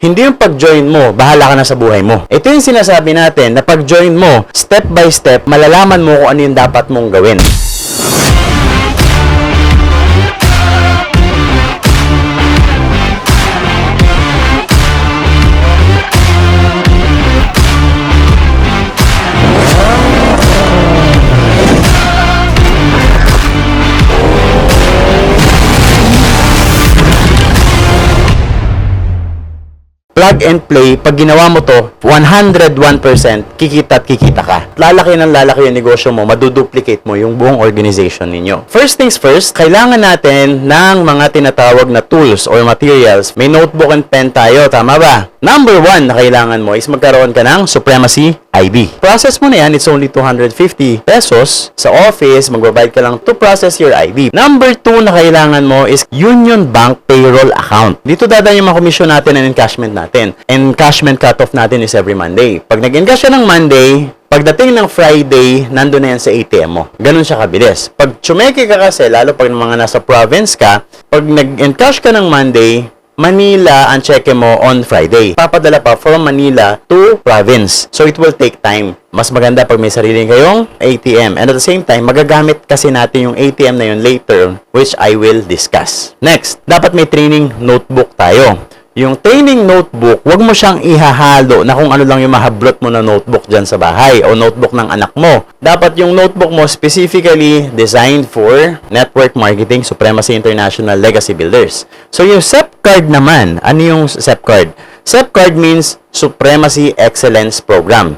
Hindi yung pag-join mo, bahala ka na sa buhay mo. Ito yung sinasabi natin na pag-join mo, step by step, malalaman mo kung ano yung dapat mong gawin. Plug and play, pag ginawa mo to, 101% kikita at kikita ka. Lalaki ng lalaki yung negosyo mo, maduduplicate mo yung buong organization ninyo. First things first, kailangan natin ng mga tinatawag na tools or materials. May notebook and pen tayo, tama ba? Number 1 na kailangan mo is magkaroon ka ng Supremacy ID. Process mo na yan, it's only 250 pesos. Sa office, magbabayad ka lang to process your ID. Number 2 na kailangan mo is Union Bank Payroll Account. Dito dadaan yung mga komisyon natin and encashment natin. Encashment cutoff natin is every Monday. Pag nag-encash ka ng Monday, pagdating ng Friday, nandun na yan sa ATM mo. Ganun siya kabilis. Pag tsumeke ka kasi, lalo pag mga nasa province ka, pag nag-encash ka ng Monday, Manila ang cheque mo on Friday. Papadala pa from Manila to province. So, it will take time. Mas maganda pag may sarili kayong ATM. And at the same time, magagamit kasi natin yung ATM na yun later, which I will discuss. Next, dapat may training notebook tayo. Yung training notebook, wag mo siyang ihahalo na kung ano lang yung mahablot mo na notebook dyan sa bahay o notebook ng anak mo. Dapat yung notebook mo specifically designed for network marketing, Supremacy International, Legacy Builders. So yung SEP card naman, ano yung SEP card? SEP card means Supremacy Excellence Program.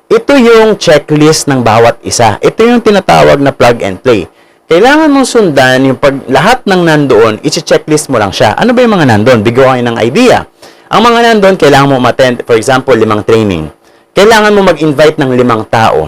Ito yung checklist ng bawat isa. Ito yung tinatawag na plug and play. Kailangan mong sundan yung lahat ng nandoon, i-checklist mo lang siya. Ano ba yung mga nandoon? Bigyan kayo ng idea. Ang mga nandoon, kailangan mo attend, for example, 5 training. Kailangan mo mag-invite ng 5 tao.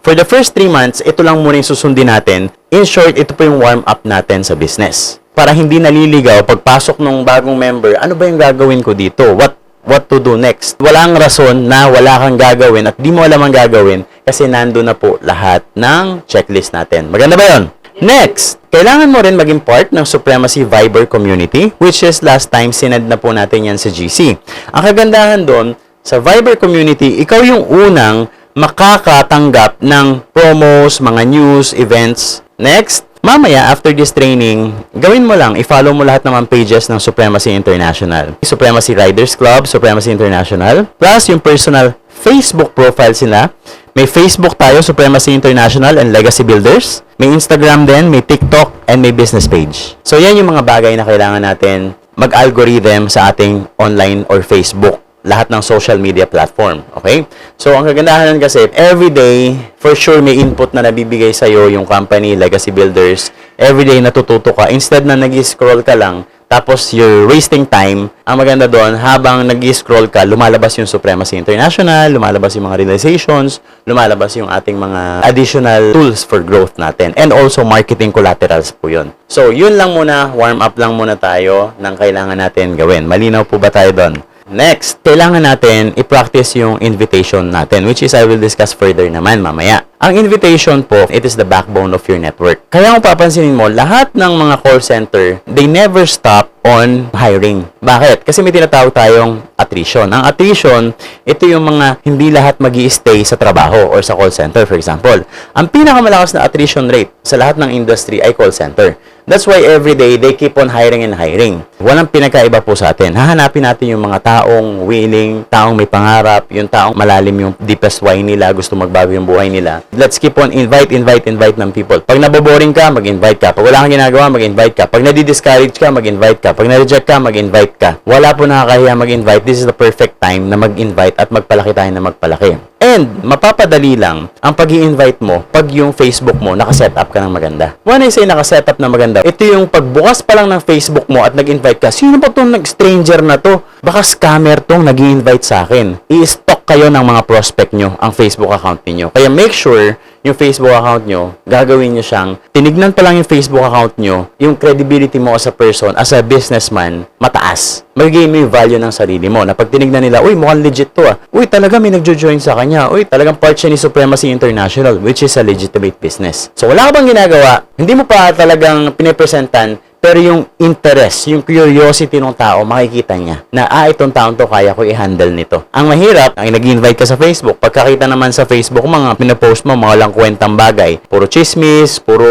For the first 3 months, ito lang muna yung susundin natin. In short, ito po yung warm-up natin sa business. Para hindi naliligaw, pagpasok ng bagong member, ano ba yung gagawin ko dito? What to do next? Walang rason na wala kang gagawin at di mo alam ang gagawin kasi nando na po lahat ng checklist natin. Maganda ba yun? Next, kailangan mo rin maging part ng Supremacy Viber community, which is last time sinend na po natin yan sa GC. Ang kagandahan doon, sa Viber community, ikaw yung unang makakatanggap ng promos, mga news, events. Next, mamaya, after this training, gawin mo lang, i-follow mo lahat ng pages ng Supremacy International. Supremacy Riders Club, Supremacy International, plus yung personal Facebook profile sila. May Facebook tayo, Supremacy International and Legacy Builders. May Instagram din, may TikTok, and may business page. So, yan yung mga bagay na kailangan natin mag-algorithm sa ating online or Facebook. Lahat ng social media platform. Okay? So, ang kagandahan kasi, everyday, for sure, may input na nabibigay sa'yo yung company, Legacy Builders. Everyday natututo ka. Instead na nag-scroll ka lang, tapos you're wasting time, ang maganda doon, habang nag-scroll ka, lumalabas yung Supremacy International, lumalabas yung mga realizations, lumalabas yung ating mga additional tools for growth natin. And also, marketing collaterals po yun. So, yun lang muna, warm up lang muna tayo ng kailangan natin gawin. Malinaw po ba tayo doon? Next, kailangan natin i-practice yung invitation natin, which is I will discuss further naman mamaya. Ang invitation po, it is the backbone of your network. Kaya kung papansinin mo, lahat ng mga call center, they never stop on hiring. Bakit? Kasi may tinatawag tayong attrition. Ang attrition, ito yung mga hindi lahat magi-stay sa trabaho or sa call center, for example. Ang pinakamalakas na attrition rate sa lahat ng industry ay call center. That's why every day, they keep on hiring and hiring. Walang pinagkaiba po sa atin. Hahanapin natin yung mga taong willing, taong may pangarap, yung taong malalim yung deepest why nila, gusto magbago yung buhay nila. Let's keep on invite ng people. Pag naboboring ka, mag-invite ka. Pag wala kang ginagawa, mag-invite ka. Pag nadi-discourage ka, mag-invite ka. Pag na-reject ka, mag-invite ka. Wala po nakakahiya mag-invite. This is the perfect time na mag-invite at magpalaki tayo na magpalaki. And, mapapadali lang ang pag-i-invite mo pag yung Facebook mo, nakasetup ka ng maganda. When I say nakasetup na maganda, ito yung pagbukas pa lang ng Facebook mo at nag-invite ka, sino ba itong stranger na to? Baka scammer tong nag-i-invite sa akin. I-stalk kayo ng mga prospect nyo, ang Facebook account niyo. Kaya make sure yung Facebook account nyo, gagawin nyo siyang, tinignan pa lang yung Facebook account nyo, yung credibility mo as a person, as a businessman, mataas. Magiging mo yung value ng sarili mo. Na pag tinignan nila, uy, mukhang legit to ah. Uy, talaga may nagjo-join sa kanya. Uy, talagang part siya ni Supremacy International, which is a legitimate business. So, wala ka bang ginagawa? Hindi mo pa talagang pinipresentan, Pero yung interest, yung curiosity ng tao, makikita niya na, itong taong to, kaya ko i-handle nito. Ang mahirap, ang nag-invite ka sa Facebook, pagkakita naman sa Facebook, mga pinapost mo, mga lang kwentang bagay. Puro chismis, puro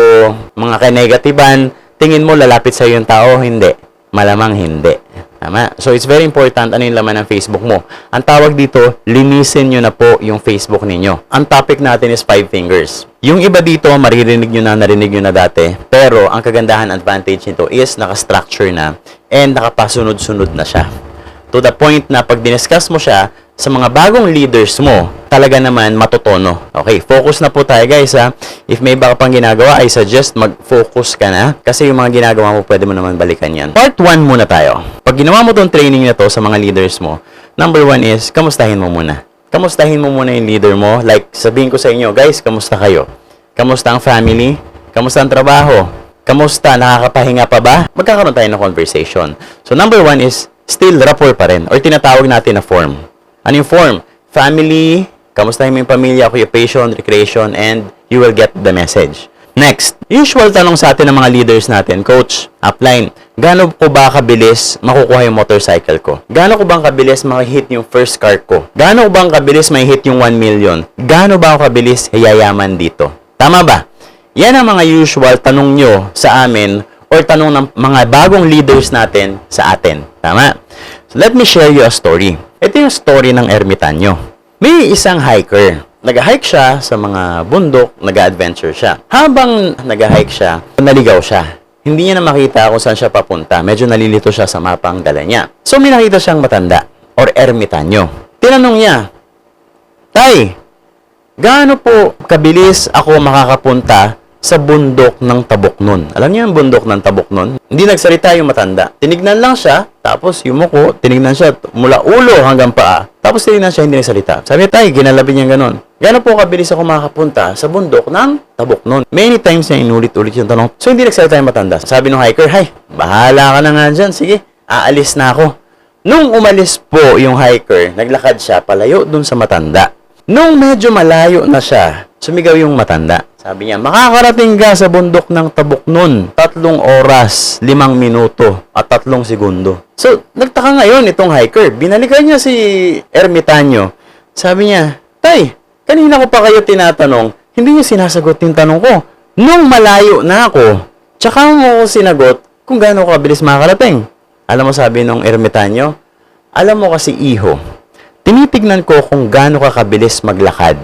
mga kanegatiban. Tingin mo, lalapit sa yung tao? Hindi. Malamang hindi. Tama? So, it's very important ano yung laman ng Facebook mo. Ang tawag dito, linisin nyo na po yung Facebook ninyo. Ang topic natin is 5 fingers. Yung iba dito, narinig nyo na dati. Pero, ang kagandahan, advantage nito is naka-structure na and nakapasunod-sunod na siya. To the point na pag diniscuss mo siya sa mga bagong leaders mo, talaga naman matutono. Okay, focus na po tayo guys ha. If may baka pang ginagawa, I suggest mag-focus ka na kasi yung mga ginagawa mo, pwede mo naman balikan yan. Part 1 muna tayo. Pag ginawa mo tong training na to sa mga leaders mo, number 1 is, kamustahin mo muna. Kamustahin mo muna yung leader mo. Like, sabihin ko sa inyo, guys, kamusta kayo? Kamusta ang family? Kamusta ang trabaho? Kamusta? Nakakapahinga pa ba? Magkakaroon tayo ng conversation. So, number 1 is, still rapport pa rin or tinatawag natin na form. Ano yung form? Family, kamustahin mo yung pamilya, occupation, recreation, and you will get the message. Next, usual tanong sa atin ng mga leaders natin, Coach, upline, gaano ko ba kabilis makukuha yung motorcycle ko? Gaano ko bang kabilis makahit yung first car ko? Gaano ko bang kabilis may hit yung 1 million? Gaano ba ako kabilis yayaman dito? Tama ba? Yan ang mga usual tanong nyo sa amin or tanong ng mga bagong leaders natin sa atin. Tama? So, let me share you a story. Ito yung story ng ermitanyo. May isang hiker. Nag-hike siya sa mga bundok, nag-adventure siya. Habang nag-hike siya, naligaw siya. Hindi niya na makita kung saan siya papunta. Medyo nalilito siya sa mapang dala niya. So, may nakita siyang matanda or ermitanyo. Tinanong niya, Tay, gaano po kabilis ako makakapunta sa bundok ng Tabuknon? Alam niyo yung bundok ng Tabuknon? Hindi nagsalita yung matanda. Tinignan lang siya, tapos yumuko, tinignan siya mula ulo hanggang paa. Tapos tinignan siya, hindi nagsalita. Sabi, Tay, ginalabi niya ganun. Gaano po kabilis ako makakapunta sa bundok ng Tabuknon? Many times niya inulit-ulit yung tanong. So, hindi nagsalita yung matanda. Sabi ng hiker, Hay, bahala ka na nga dyan. Sige, aalis na ako. Nung umalis po yung hiker, naglakad siya palayo dun sa matanda. Nung medyo malayo na siya, sumigaw yung matanda. Sabi niya, makakarating ka sa bundok ng Tabuknon. 3 oras, 5 minuto, at 3 segundo. So, nagtaka ngayon itong hiker. Binalikan niya si ermitanyo. Sabi niya, Tay, kanina ko pa kayo tinatanong, hindi niyo sinasagot yung tanong ko. Nung malayo na ako, tsaka mo ko sinagot kung gaano kabilis makakarating. Alam mo sabi ng ermitanyo, alam mo kasi iho, tinitignan ko kung gaano ka kabilis maglakad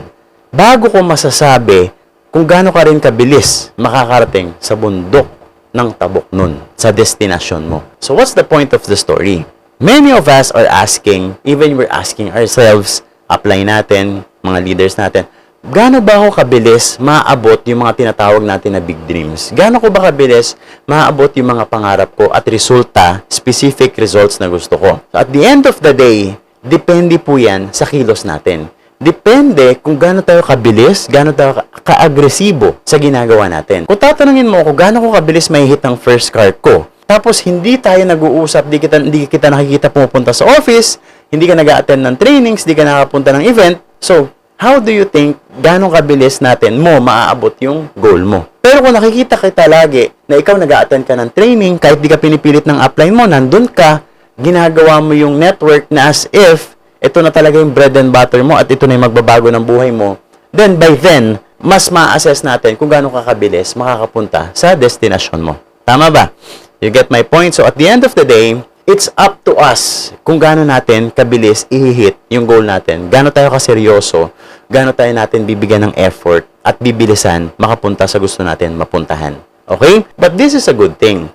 bago ko masasabi kung gaano ka rin kabilis makakarating sa bundok ng Tabuknon, sa destination mo. So what's the point of the story? Many of us are asking, even we're asking ourselves, apply natin, mga leaders natin, gaano ba ako kabilis maaabot yung mga tinatawag natin na big dreams? Gaano ko ba kabilis maaabot yung mga pangarap ko at resulta, specific results na gusto ko? So at the end of the day, depende po yan sa kilos natin. Depende kung gaano tayo kabilis, gaano tayo ka-agresibo sa ginagawa natin. Kung tatanungin mo kung gaano ko kabilis may hit ang first car ko, tapos hindi tayo nag-uusap, hindi kita nakikita pumupunta sa office, hindi ka nag-a-attend ng trainings, hindi ka nakapunta ng event, so, how do you think gaano kabilis natin mo maaabot yung goal mo? Pero kung nakikita kita lagi na ikaw nag-a-attend ka ng training, kahit di ka pinipilit ng upline mo, nandun ka, ginagawa mo yung network na as if ito na talaga yung bread and butter mo at ito na yung magbabago ng buhay mo, then by then, mas ma-assess natin kung gaano kakabilis makakapunta sa destination mo. Tama ba? You get my point? So at the end of the day, it's up to us kung gaano natin kabilis i-hit yung goal natin. Gaano tayo kaseryoso, gaano tayo natin bibigyan ng effort at bibilisan makapunta sa gusto natin mapuntahan. Okay? But this is a good thing.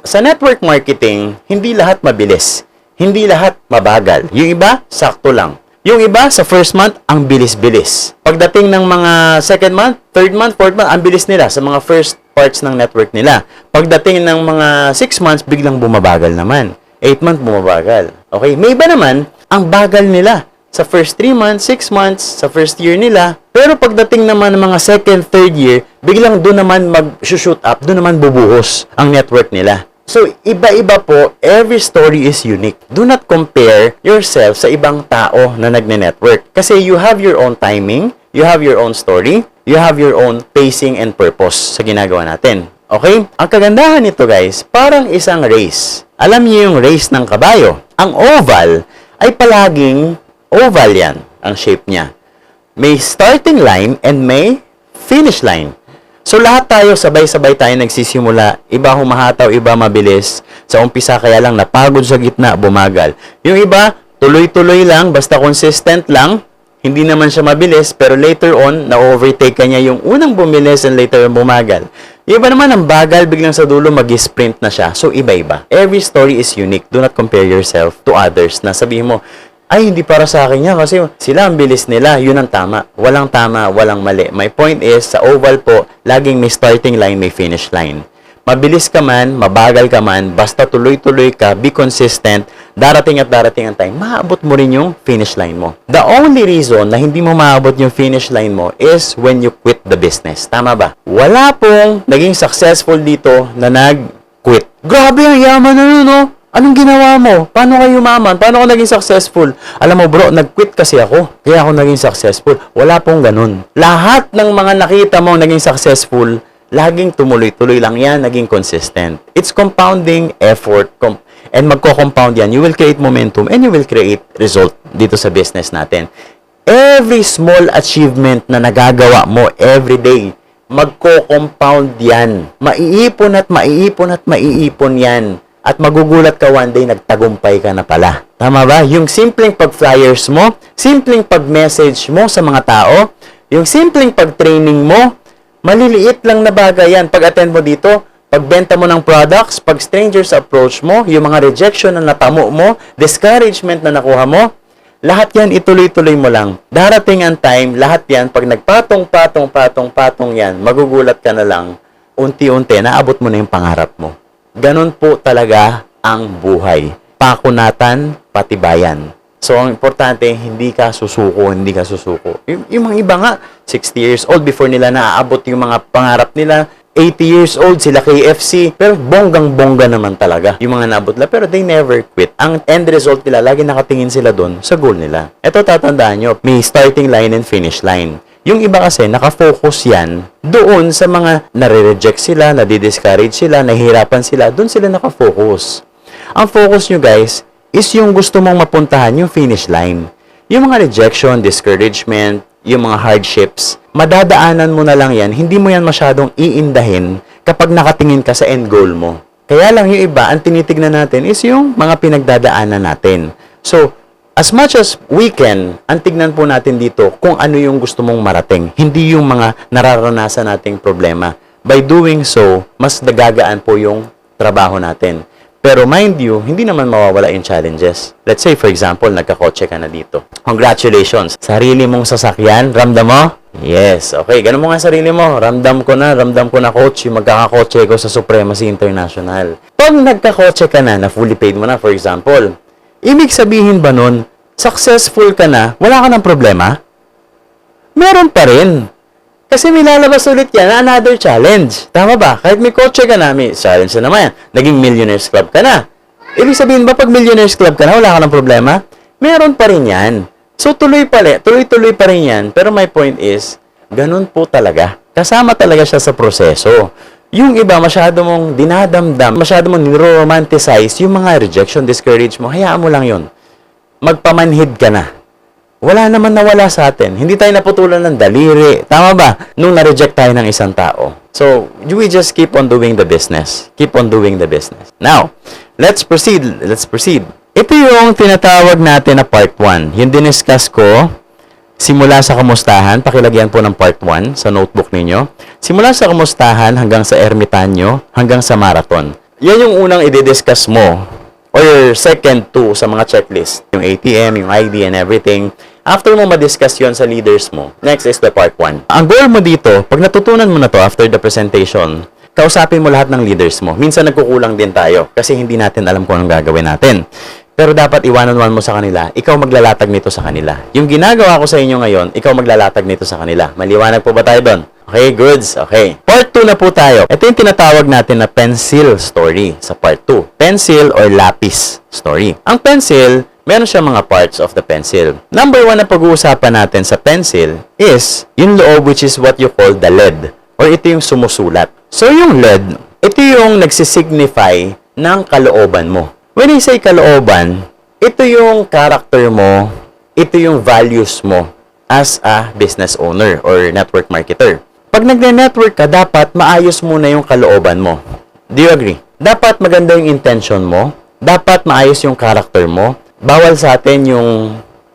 Sa network marketing, hindi lahat mabilis. Hindi lahat mabagal. Yung iba, sakto lang. Yung iba, sa first month, ang bilis-bilis. Pagdating ng mga second month, third month, fourth month, ang bilis nila sa mga first parts ng network nila. Pagdating ng mga 6 months, biglang bumabagal naman. 8 months, bumabagal. Okay? May iba naman, ang bagal nila. Sa first 3 months, 6 months, sa first year nila. Pero pagdating naman ng mga second, third year, biglang doon naman mag-shoot up, doon naman bubuhos ang network nila. So, iba-iba po, every story is unique. Do not compare yourself sa ibang tao na nagne-network. Kasi you have your own timing, you have your own story, you have your own pacing and purpose sa ginagawa natin. Okay? Ang kagandahan nito guys, parang isang race. Alam niyo yung race ng kabayo. Ang oval ay palaging oval yan, ang shape niya. May starting line and may finish line. So lahat tayo, sabay-sabay tayo nagsisimula. Iba humahataw, iba mabilis. Sa umpisa kaya lang napagod sa gitna, bumagal. Yung iba, tuloy-tuloy lang, basta consistent lang. Hindi naman siya mabilis, pero later on, na-overtake ka niya yung unang bumilis and later on bumagal. Yung iba naman, ang bagal, biglang sa dulo, mag-sprint na siya. So, iba-iba. Every story is unique. Do not compare yourself to others na sabihin mo, ay, hindi para sa akin yan kasi sila ang bilis nila. Yun ang tama. Walang tama, walang mali. My point is, sa oval po, laging may starting line, may finish line. Mabilis ka man, mabagal ka man, basta tuloy-tuloy ka, be consistent, darating at darating ang time, maabot mo rin yung finish line mo. The only reason na hindi mo maabot yung finish line mo is when you quit the business. Tama ba? Wala pong naging successful dito na nag-quit. Grabe, ang yaman na nun, no? Anong ginawa mo? Paano kayo yumaman? Paano ako naging successful? Alam mo bro, nag-quit kasi ako. Kaya ako naging successful. Wala pong ganun. Lahat ng mga nakita mo naging successful, laging tumuloy-tuloy lang yan, naging consistent. It's compounding effort. And magko-compound yan. You will create momentum and you will create result dito sa business natin. Every small achievement na nagagawa mo every day, magko-compound yan. Maiipon at maiipon at maiipon yan. At magugulat ka one day, nagtagumpay ka na pala. Tama ba? Yung simpleng pag-flyers mo, simpleng pag-message mo sa mga tao, yung simpleng pag-training mo, maliliit lang na bagay yan. Pag-attend mo dito, pagbenta mo ng products, pag strangers approach mo, yung mga rejection na natamo mo, discouragement na nakuha mo, lahat yan ituloy-tuloy mo lang. Darating ang time, lahat yan, pag nagpatong-patong yan, magugulat ka na lang, unti-unti, naabot mo na yung pangarap mo. Ganon po talaga ang buhay. Pakunatan, patibayan. So, ang importante, hindi ka susuko. Yung mga iba nga, 60 years old before nila naaabot yung mga pangarap nila. 80 years old, sila KFC. Pero bonggang-bongga naman talaga yung mga naabot nila. Pero they never quit. Ang end result nila, lagi nakatingin sila doon sa goal nila. Ito, tatandaan nyo, may starting line and finish line. Yung iba kasi, nakafocus yan doon sa mga nare-reject sila, nadi-discourage sila, nahihirapan sila, doon sila nakafocus. Ang focus nyo guys, is yung gusto mong mapuntahan, yung finish line. Yung mga rejection, discouragement, yung mga hardships, madadaanan mo na lang yan, hindi mo yan masyadong iindahin kapag nakatingin ka sa end goal mo. Kaya lang yung iba, ang tinitignan natin is yung mga pinagdadaanan natin. So, as much as we can, ang tignan po natin dito kung ano yung gusto mong marating. Hindi yung mga nararanasan nating problema. By doing so, mas nagagaan po yung trabaho natin. Pero mind you, hindi naman mawawala yung challenges. Let's say, for example, nagkakotse ka na dito. Congratulations! Sarili mong sasakyan, ramdam mo? Yes. Okay, ganun mo nga sarili mo. Ramdam ko na coach, yung magkakakotse ko sa Supremacy International. Pag nagkakotse ka na fully paid mo na, for example, ibig sabihin ba nun, successful ka na, wala ka ng problema? Meron pa rin. Kasi may lalabas ulit yan, another challenge. Tama ba? Kahit may kotse ka na, may challenge na naman yan. Naging Millionaires Club ka na. Ibig sabihin ba, pag Millionaires Club ka na, wala ka ng problema? Meron pa rin yan. So, tuloy-tuloy pa rin yan. Pero my point is, ganun po talaga. Kasama talaga siya sa proseso. Yung iba, masyado mong dinadamdam, masyado mong niro-romanticize yung mga rejection, discourage mo, hayaan mo lang yun. Magpamanhid ka na. Wala naman nawala sa atin. Hindi tayo naputulan ng daliri. Tama ba? Nung na-reject tayo ng isang tao. So, we just keep on doing the business. Keep on doing the business. Now, let's proceed. Ito yung tinatawag natin na part 1. Yung diniscuss ko, simula sa kamustahan, pakilagyan po ng part 1 sa notebook ninyo. Simula sa kamustahan hanggang sa ermitanyo, hanggang sa marathon. Yan yung unang i-discuss mo or your second 2 sa mga checklist. Yung ATM, yung ID and everything. After mo ma-discuss yun sa leaders mo, next is the part 1. Ang goal mo dito, pag natutunan mo na to after the presentation, kausapin mo lahat ng leaders mo. Minsan nagkukulang din tayo kasi hindi natin alam kung anong gagawin natin. Pero dapat i-one-on-one mo sa kanila, ikaw maglalatag nito sa kanila. Yung ginagawa ko sa inyo ngayon, ikaw maglalatag nito sa kanila. Maliwanag po ba tayo doon? Okay, goods. Okay. Part 2 na po tayo. Ito yung tinatawag natin na pencil story sa part 2. Pencil or lapis story. Ang pencil, meron siya mga parts of the pencil. Number 1 na pag-uusapan natin sa pencil is yung loob, which is what you call the lead. Or ito yung sumusulat. So, yung LED, ito yung nagsisignify ng kalooban mo. When I say kalooban, ito yung character mo, ito yung values mo as a business owner or network marketer. Pag nagne-network ka, dapat maayos muna yung kalooban mo. Do you agree? Dapat maganda yung intention mo, dapat maayos yung character mo. Bawal sa atin yung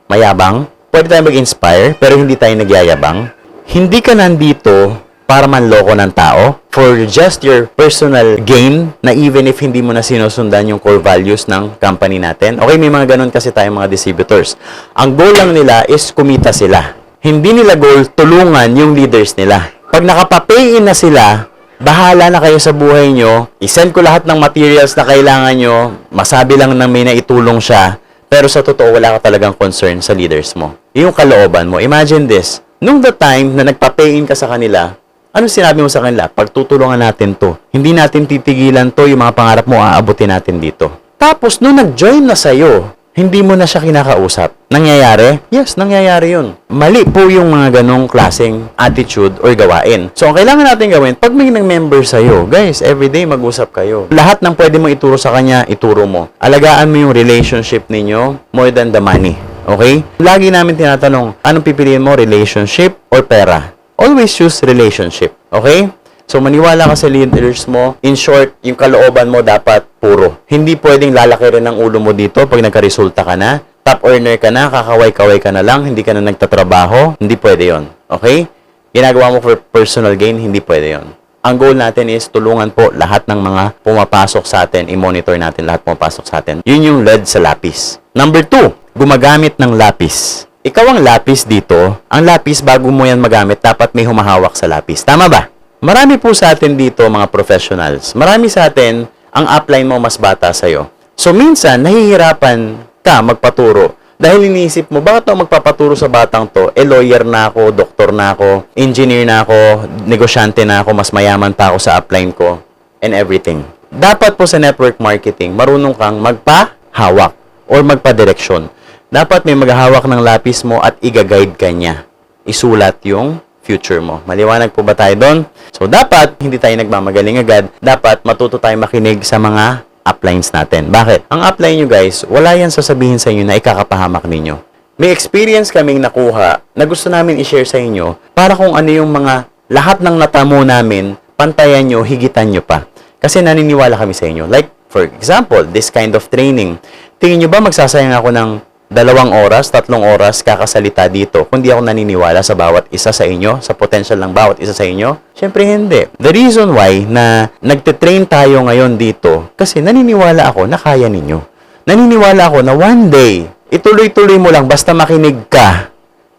mayabang. Pwede tayo mag-inspire, pero hindi tayo nagyayabang. Hindi ka nandito para manloko ng tao for just your personal gain na even if hindi mo na sinusundan yung core values ng company natin. Okay, may mga ganun kasi tayong mga distributors. Ang goal lang nila is kumita sila. Hindi nila goal tulungan yung leaders nila. Pag nakapapay-in na sila, bahala na kayo sa buhay nyo. I-send ko lahat ng materials na kailangan nyo. Masabi lang na may naitulong siya. Pero sa totoo, wala ka talagang concern sa leaders mo. Yung kalooban mo. Imagine this. Nung the time na nagpa-pay-in ka sa kanila, ano sinabi mo sa kanila? Pagtutulungan natin to. Hindi natin titigilan to. Yung mga pangarap mo, aabutin natin dito. Tapos, nung nag-join na sa'yo, hindi mo na siya kinakausap. Nangyayari? Yes, nangyayari yun. Mali po yung mga ganong klaseng attitude or gawain. So, ang kailangan natin gawin, pag may nag-member sa'yo, guys, everyday mag-usap kayo. Lahat ng pwede mo ituro sa kanya, ituro mo. Alagaan mo yung relationship ninyo more than the money. Okay? Lagi namin tinatanong, anong pipiliin mo, relationship or pera? Always choose relationship. Okay? So, maniwala ka sa leaders mo. In short, yung kalooban mo dapat puro. Hindi pwedeng lalaki rin ang ulo mo dito pag nagka-resulta ka na. Top earner ka na, kakaway-kaway ka na lang, hindi ka na nagtatrabaho. Hindi pwede yon. Okay? Ginagawa mo for personal gain, hindi pwede yon. Ang goal natin is tulungan po lahat ng mga pumapasok sa atin. I-monitor natin lahat pumapasok sa atin. Yun yung LED sa lapis. Number 2, gumagamit ng lapis. Ikaw ang lapis dito. Ang lapis, bago mo yan magamit, dapat may humahawak sa lapis. Tama ba? Marami po sa atin dito, mga professionals. Marami sa atin, ang upline mo mas bata sa'yo. So, minsan, nahihirapan ka magpaturo. Dahil iniisip mo, bakit ako magpapaturo sa batang to? Lawyer na ako, doktor na ako, engineer na ako, negosyante na ako, mas mayaman pa ako sa upline ko, and everything. Dapat po sa network marketing, marunong kang magpahawak or magpadireksyon. Dapat may maghahawak ng lapis mo at i-guide ka niya. Isulat yung future mo. Maliwanag po ba tayo doon? So, dapat, hindi tayo nagmamagaling agad. Dapat, matuto tayo makinig sa mga uplines natin. Bakit? Ang upline nyo, guys, wala yan sasabihin sa inyo na ikakapahamak ninyo. May experience kaming nakuha na gusto namin i-share sa inyo para kung ano yung mga lahat ng natamo namin, pantayan nyo, higitan nyo pa. Kasi naniniwala kami sa inyo. Like, for example, this kind of training. Tingin nyo ba magsasayang ako ng 2 oras, 3 oras kakasalita dito kung di ako naniniwala sa bawat isa sa inyo, sa potential ng bawat isa sa inyo? Siyempre hindi. The reason why na nagte-train tayo ngayon dito, kasi naniniwala ako na kaya ninyo. Naniniwala ako na one day, ituloy-tuloy mo lang, basta makinig ka,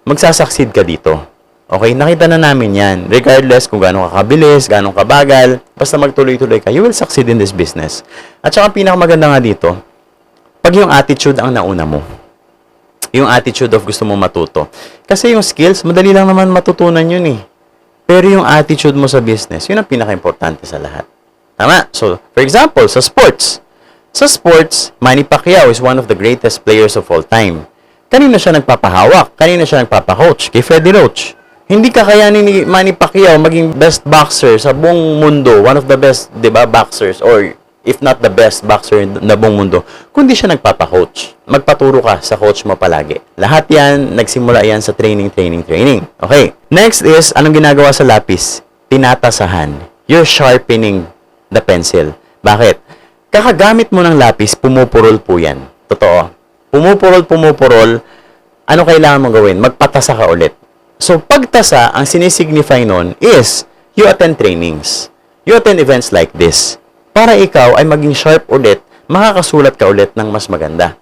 magsasucceed ka dito. Okay? Nakita na namin yan. Regardless kung gano'ng kakabilis, gano'ng kabagal, basta magtuloy-tuloy ka, you will succeed in this business. At saka pinakamaganda nga dito, pag yung attitude ang nauna mo, yung attitude of gusto mo matuto. Kasi yung skills, madali lang naman matutunan yun eh. Pero yung attitude mo sa business, yun ang pinaka-importante sa lahat. Tama? So, for example, sa sports. Sa sports, Manny Pacquiao is one of the greatest players of all time. Kanina siya nagpapahawak, kanina siya nagpapacoach, kay Freddie Roach. Hindi kakayanin ni Manny Pacquiao maging best boxer sa buong mundo, one of the best, 'di ba, boxers or if not the best boxer na buong mundo, kundi siya nagpapa-coach. Magpaturo ka sa coach mo palagi. Lahat yan, nagsimula yan sa training. Okay. Next is, anong ginagawa sa lapis? Tinatasahan. You're sharpening the pencil. Bakit? Kakagamit mo ng lapis, pumupurol po yan. Totoo. Pumupurol, ano kailangan mong gawin? Magpatasa ka ulit. So, pagtasa, ang sinisignify nun is, you attend trainings. You attend events like this. Para ikaw ay maging sharp ulit, makakasulat ka ulit ng mas maganda.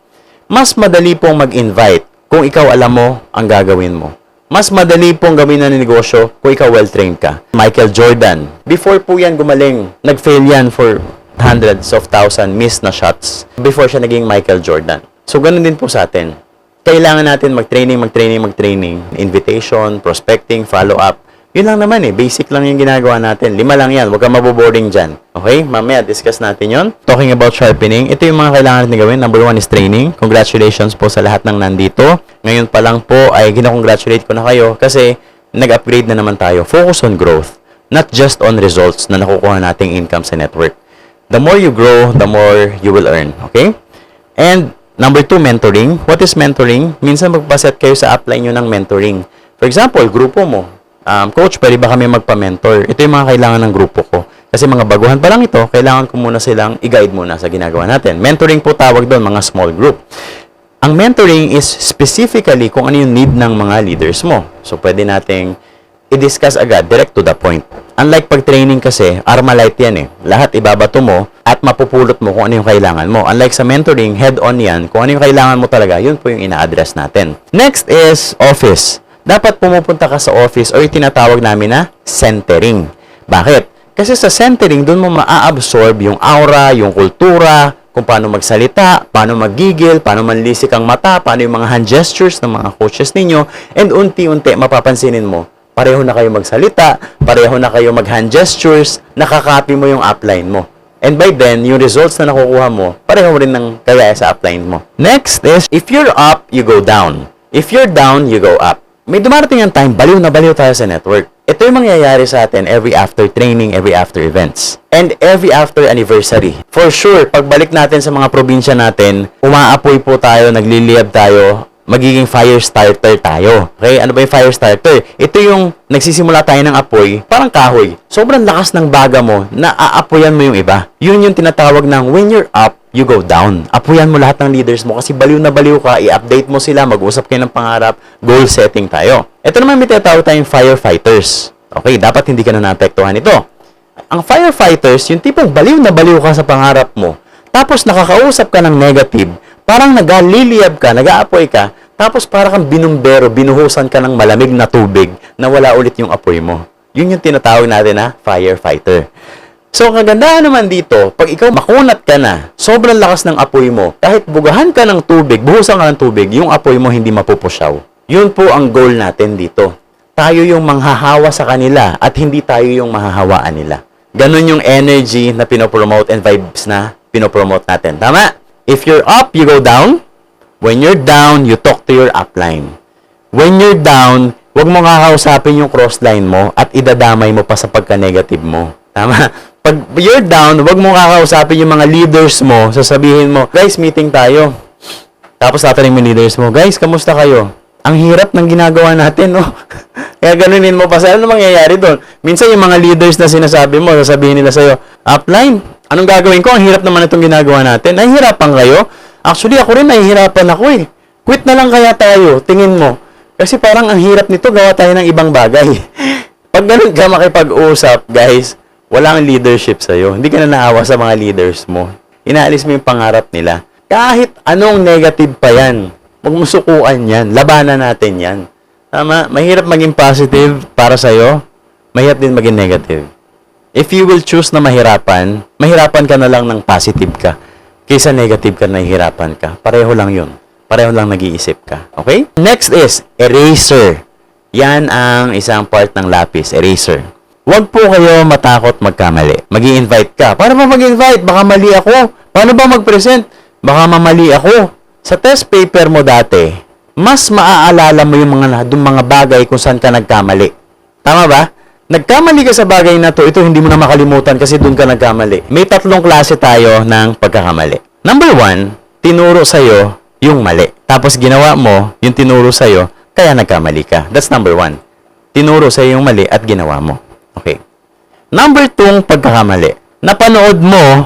Mas madali pong mag-invite kung ikaw alam mo ang gagawin mo. Mas madali pong gawin na negosyo kung ikaw well-trained ka. Michael Jordan. Before po yan gumaling, nag-fail yan for hundreds of thousand missed na shots before siya naging Michael Jordan. So, ganun din po sa atin. Kailangan natin mag-training. Invitation, prospecting, follow-up. Yun lang naman eh. Basic lang yung ginagawa natin. 5 lang yan. Huwag kang maboboring dyan. Okay? Mamaya, discuss natin yon. Talking about sharpening, ito yung mga kailangan natin gawin. Number 1 is training. Congratulations po sa lahat ng nandito. Ngayon pa lang po ay kinakongratulate ko na kayo kasi nag-upgrade na naman tayo. Focus on growth. not just on results na nakukuha nating income sa network. The more you grow, the more you will earn. Okay? And number 2, mentoring. What is mentoring? Minsan magpaset kayo sa upline nyo ng mentoring. For example, grupo mo. Coach, pwede ba kami magpa-mentor? Ito yung mga kailangan ng grupo ko. Kasi mga baguhan pa lang ito, kailangan ko muna silang i-guide muna sa ginagawa natin. Mentoring po tawag doon, mga small group. Ang mentoring is specifically kung ano yung need ng mga leaders mo. So, pwede nating i-discuss agad, direct to the point. Unlike pag-training kasi, Armalite yan eh. Lahat ibabato mo at mapupulot mo kung ano yung kailangan mo. Unlike sa mentoring, head-on yan. Kung ano yung kailangan mo talaga, yun po yung ina-address natin. Next is office. Dapat pumupunta ka sa office or tinatawag namin na centering. Bakit? Kasi sa centering, doon mo maa-absorb yung aura, yung kultura, kung paano magsalita, paano maggigil, paano manlisik ang mata, paano yung mga hand gestures ng mga coaches ninyo, and unti-unti mapapansinin mo, pareho na kayo magsalita, pareho na kayo mag-hand gestures, nakakopy mo yung upline mo. And by then, yung results na nakukuha mo, pareho rin ng kaya sa upline mo. Next is, if you're up, you go down. If you're down, you go up. May dumarating ang time, baliw na baliw tayo sa network. Ito yung mangyayari sa atin every after training, every after events, and every after anniversary. For sure, pagbalik natin sa mga probinsya natin, umaapoy po tayo, nagliliyab tayo, magiging fire starter tayo. Okay? Ano ba yung fire starter? Ito yung nagsisimula tayo ng apoy, parang kahoy. Sobrang lakas ng baga mo na aapoyan mo yung iba. Yun yung tinatawag ng when you're up, you go down. Apuyan mo lahat ng leaders mo kasi baliw na baliw ka, i-update mo sila, mag-usap kayo ng pangarap, goal setting tayo. Ito naman may tinatawag tayong firefighters. Okay, dapat hindi ka na naapektuhan ito. Ang firefighters, yung tipong baliw na baliw ka sa pangarap mo, tapos nakakausap ka ng negative, parang nagaliliyab ka, nag-aapoy ka, tapos parang kang binumbero, binuhusan ka ng malamig na tubig na wala ulit yung apoy mo. Yun yung tinatawag natin na firefighter. So, ang kagandahan naman dito, pag ikaw makunat ka na, sobrang lakas ng apoy mo, kahit bugahan ka ng tubig, buhusan ka ng tubig, yung apoy mo hindi mapupusyaw. Yun po ang goal natin dito. Tayo yung manghahawa sa kanila at hindi tayo yung mahahawaan nila. Ganon yung energy na pinopromote and vibes na pinopromote natin. Tama? If you're up, you go down. When you're down, you talk to your upline. When you're down, huwag mo kakausapin yung crossline mo at idadamay mo pa sa pagka-negative mo. Tama? Pag you're down, huwag mo kakausapin yung mga leaders mo, sasabihin mo, guys, meeting tayo. Tapos tatanungin mo yung leaders mo, guys, kamusta kayo? Ang hirap ng ginagawa natin, no? Kaya ganunin mo pa sa ano mangyayari doon. Minsan yung mga leaders na sinasabi mo, sasabihin nila sa'yo, upline, anong gagawin ko? Ang hirap naman itong ginagawa natin. Nahihirapan kayo? Actually, ako rin nahihirapan ako eh. Quit na lang kaya tayo, tingin mo. Kasi parang ang hirap nito, gawa tayo ng ibang bagay. Pag ganun ka makipag-usap, guys, wala kang leadership sa'yo. Hindi ka na naawa sa mga leaders mo. Inaalis mo yung pangarap nila. Kahit anong negative pa yan, huwag mo sukuan yan. Labanan natin yan. Tama? Mahirap maging positive para sa'yo. Mahirap din maging negative. If you will choose na mahirapan, mahirapan ka na lang ng positive ka. Kaysa negative ka, nahihirapan ka. Pareho lang yun. Pareho lang nag-iisip ka. Okay? Next is eraser. Yan ang isang part ng lapis, eraser. Huwag po kayo matakot magkamali. Mag-i-invite ka. Paano ba mag-invite? Baka mali ako. Paano ba mag-present? Baka mamali ako. Sa test paper mo dati, mas maaalala mo yung mga bagay kung saan ka nagkamali. Tama ba? Nagkamali ka sa bagay na to, ito hindi mo na makalimutan kasi doon ka nagkamali. May 3 klase tayo ng pagkakamali. Number 1, tinuro sa'yo yung mali. Tapos ginawa mo yung tinuro sa'yo, kaya nagkamali ka. That's number 1. Tinuro sa'yo yung mali at ginawa mo. Okay. Number 2, pagkakamali. Napanood mo,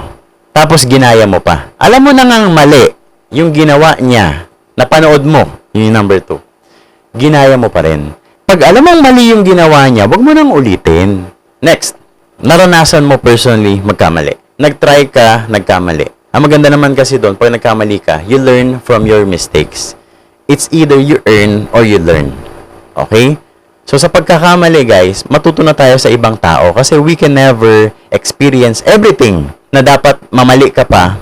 tapos ginaya mo pa. Alam mo na ngang mali yung ginawa niya. Napanood mo, yun yung number 2. Ginaya mo pa rin. Pag alam mong mali yung ginawa niya, wag mo nang ulitin. Next, naranasan mo personally magkamali. Nag-try ka, nagkamali. Ang maganda naman kasi doon, pag nagkamali ka, you learn from your mistakes. It's either you earn or you learn. Okay? So, sa pagkakamali, guys, matuto na tayo sa ibang tao kasi we can never experience everything na dapat mamali ka pa.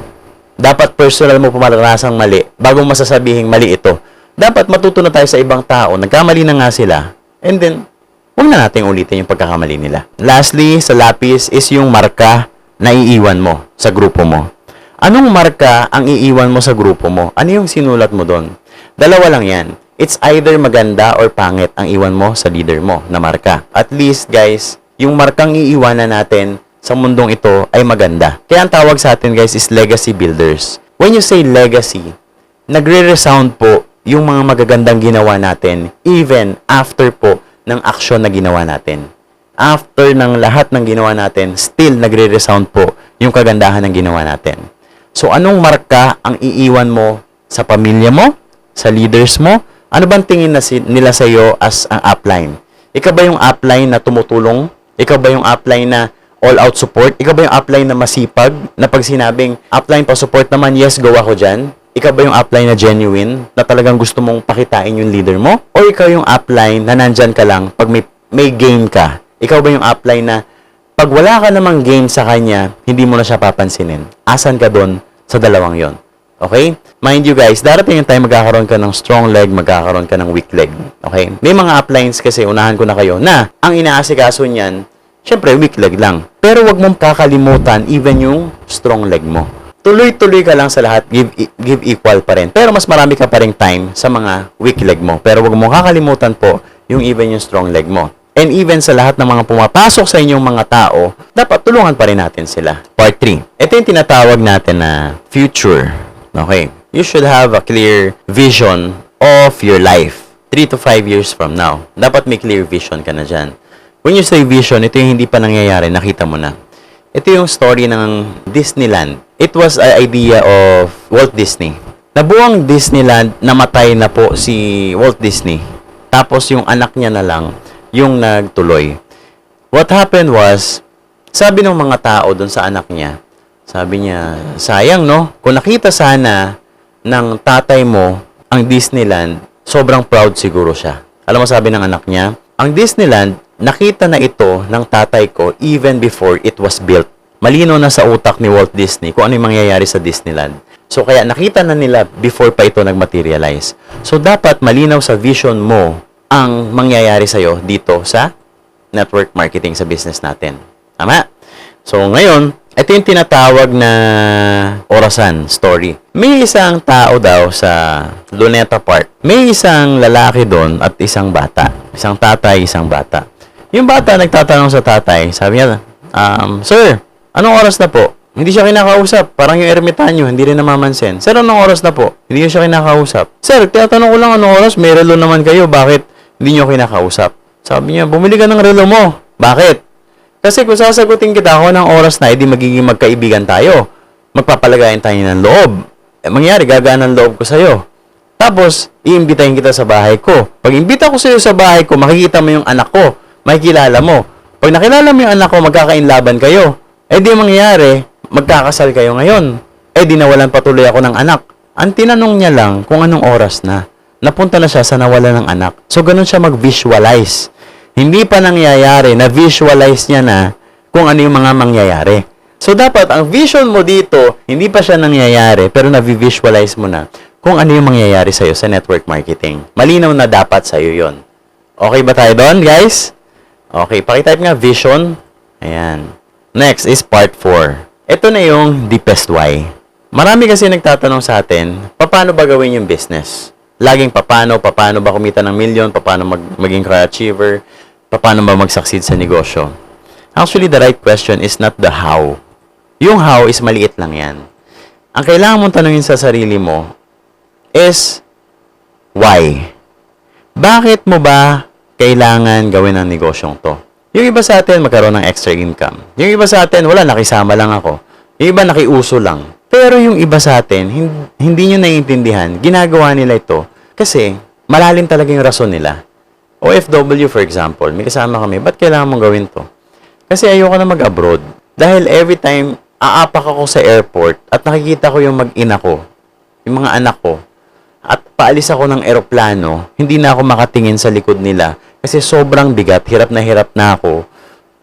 Dapat personal mo pumararasang mali bago masasabihing mali ito. Dapat matuto na tayo sa ibang tao. Nagkamali na nga sila. And then, huwag na natin ulitin yung pagkakamali nila. Lastly, sa lapis is yung marka na iiwan mo sa grupo mo. Anong marka ang iiwan mo sa grupo mo? Ano yung sinulat mo doon? Dalawa lang yan. It's either maganda or pangit ang iwan mo sa leader mo na marka. At least, guys, yung markang iiwanan natin sa mundong ito ay maganda. Kaya ang tawag sa atin guys is legacy builders. When you say legacy, nagre-resound po yung mga magagandang ginawa natin even after po ng aksyon na ginawa natin. After ng lahat ng ginawa natin, still nagre-resound po yung kagandahan ng ginawa natin. So, anong marka ang iiwan mo sa pamilya mo, sa leaders mo? Ano bang tingin nila sa iyo as ang upline? Ikaw ba yung upline na tumutulong? Ikaw ba yung upline na all-out support? Ikaw ba yung upline na masipag? Na pag sinabing, upline pa support naman, yes, go ako dyan? Ikaw ba yung upline na genuine? Na talagang gusto mong pakitain yung leader mo? O ikaw yung upline na nandyan ka lang pag may gain ka? Ikaw ba yung upline na pag wala ka namang gain sa kanya, hindi mo na siya papansinin? Asan ka doon sa dalawang yon? Okay? Mind you guys, darating yung time magkakaroon ka ng strong leg, magkakaroon ka ng weak leg. Okay? May mga uplines kasi, unahan ko na kayo, na ang inaasikaso niyan, syempre weak leg lang. Pero wag mong kakalimutan even yung strong leg mo. Tuloy-tuloy ka lang sa lahat, give equal pa rin. Pero mas marami ka pa rin time sa mga weak leg mo. Pero wag mong kakalimutan po yung even yung strong leg mo. And even sa lahat ng mga pumapasok sa inyong mga tao, dapat tulungan pa rin natin sila. Part 3. Ito yung tinatawag natin na future. Okay. You should have a clear vision of your life 3 to 5 years from now. Dapat may clear vision ka na dyan. When you say vision, ito yung hindi pa nangyayari, nakita mo na. Ito yung story ng Disneyland. It was an idea of Walt Disney. Nabuang Disneyland, namatay na po si Walt Disney. Tapos yung anak niya na lang yung nagtuloy. What happened was, sabi ng mga tao doon sa anak niya, sabi niya, sayang no, kung nakita sana ng tatay mo ang Disneyland, sobrang proud siguro siya. Alam mo sabi ng anak niya, ang Disneyland, nakita na ito ng tatay ko even before it was built. Malino na sa utak ni Walt Disney kung ano yung mangyayari sa Disneyland. So kaya nakita na nila before pa ito nagmaterialize. So dapat malinaw sa vision mo ang mangyayari sa'yo dito sa network marketing sa business natin. Tama? So, ngayon, ito yung tinatawag na orasan story. May isang tao daw sa Luneta Park. May isang lalaki doon at isang bata. Isang tatay, isang bata. Yung bata nagtatanong sa tatay, sabi niya, Sir, anong oras na po? Hindi siya kinakausap. Parang yung ermitanyo, hindi rin namamansin. Sir, anong oras na po? Hindi siya kinakausap. Sir, tinatanong ko lang anong oras. May relo naman kayo. Bakit hindi nyo kinakausap? Sabi niya, bumili ka ng relo mo. Bakit? Kasi kung sasagutin kita ako ng oras na, edi magiging magkaibigan tayo. Magpapalagayan tayo ng loob. Mangyari, gagaan ng loob ko sa'yo. Tapos, iimbitahin kita sa bahay ko. Pag imbita ko sa'yo sa bahay ko, makikita mo yung anak ko. Makikilala mo. Pag nakilala mo yung anak ko, magkakainlaban kayo. Edi mangyari, magkakasal kayo ngayon. Edi nawalan patuloy ako ng anak. Ang tinanong niya lang kung anong oras na. Napunta na siya sa nawala ng anak. So, ganun siya mag-visualize. Hindi pa nangyayari, na-visualize niya na kung ano yung mga mangyayari. So, dapat, ang vision mo dito, hindi pa siya nangyayari, pero na-visualize mo na kung ano yung mangyayari sa'yo sa network marketing. Malinaw na dapat sa'yo yon. Okay ba tayo doon, guys? Okay, pakitype nga, vision. Ayan. Next is part 4. Ito na yung deepest why. Marami kasi nagtatanong sa atin, paano ba gawin yung business? Laging paano ba kumita ng milyon, paano maging achiever, paano ba mag-succeed sa negosyo. Actually, the right question is not the how. Yung how is maliit lang yan. Ang kailangan mong tanungin sa sarili mo is why. Bakit mo ba kailangan gawin ang negosyong to? Yung iba sa atin, magkaroon ng extra income. Yung iba sa atin, wala, nakisama lang ako. Yung iba, nakiuso lang. Pero yung iba sa atin, hindi nyo naiintindihan, ginagawa nila ito kasi malalim talaga yung rason nila. OFW, for example, may kasama kami, ba't kailangan mong gawin to? Kasi ayoko na mag-abroad. Dahil every time, aapak ako sa airport at nakikita ko yung mag-ina ko, yung mga anak ko, at paalis ako ng eroplano, hindi na ako makatingin sa likod nila kasi sobrang bigat, hirap na ako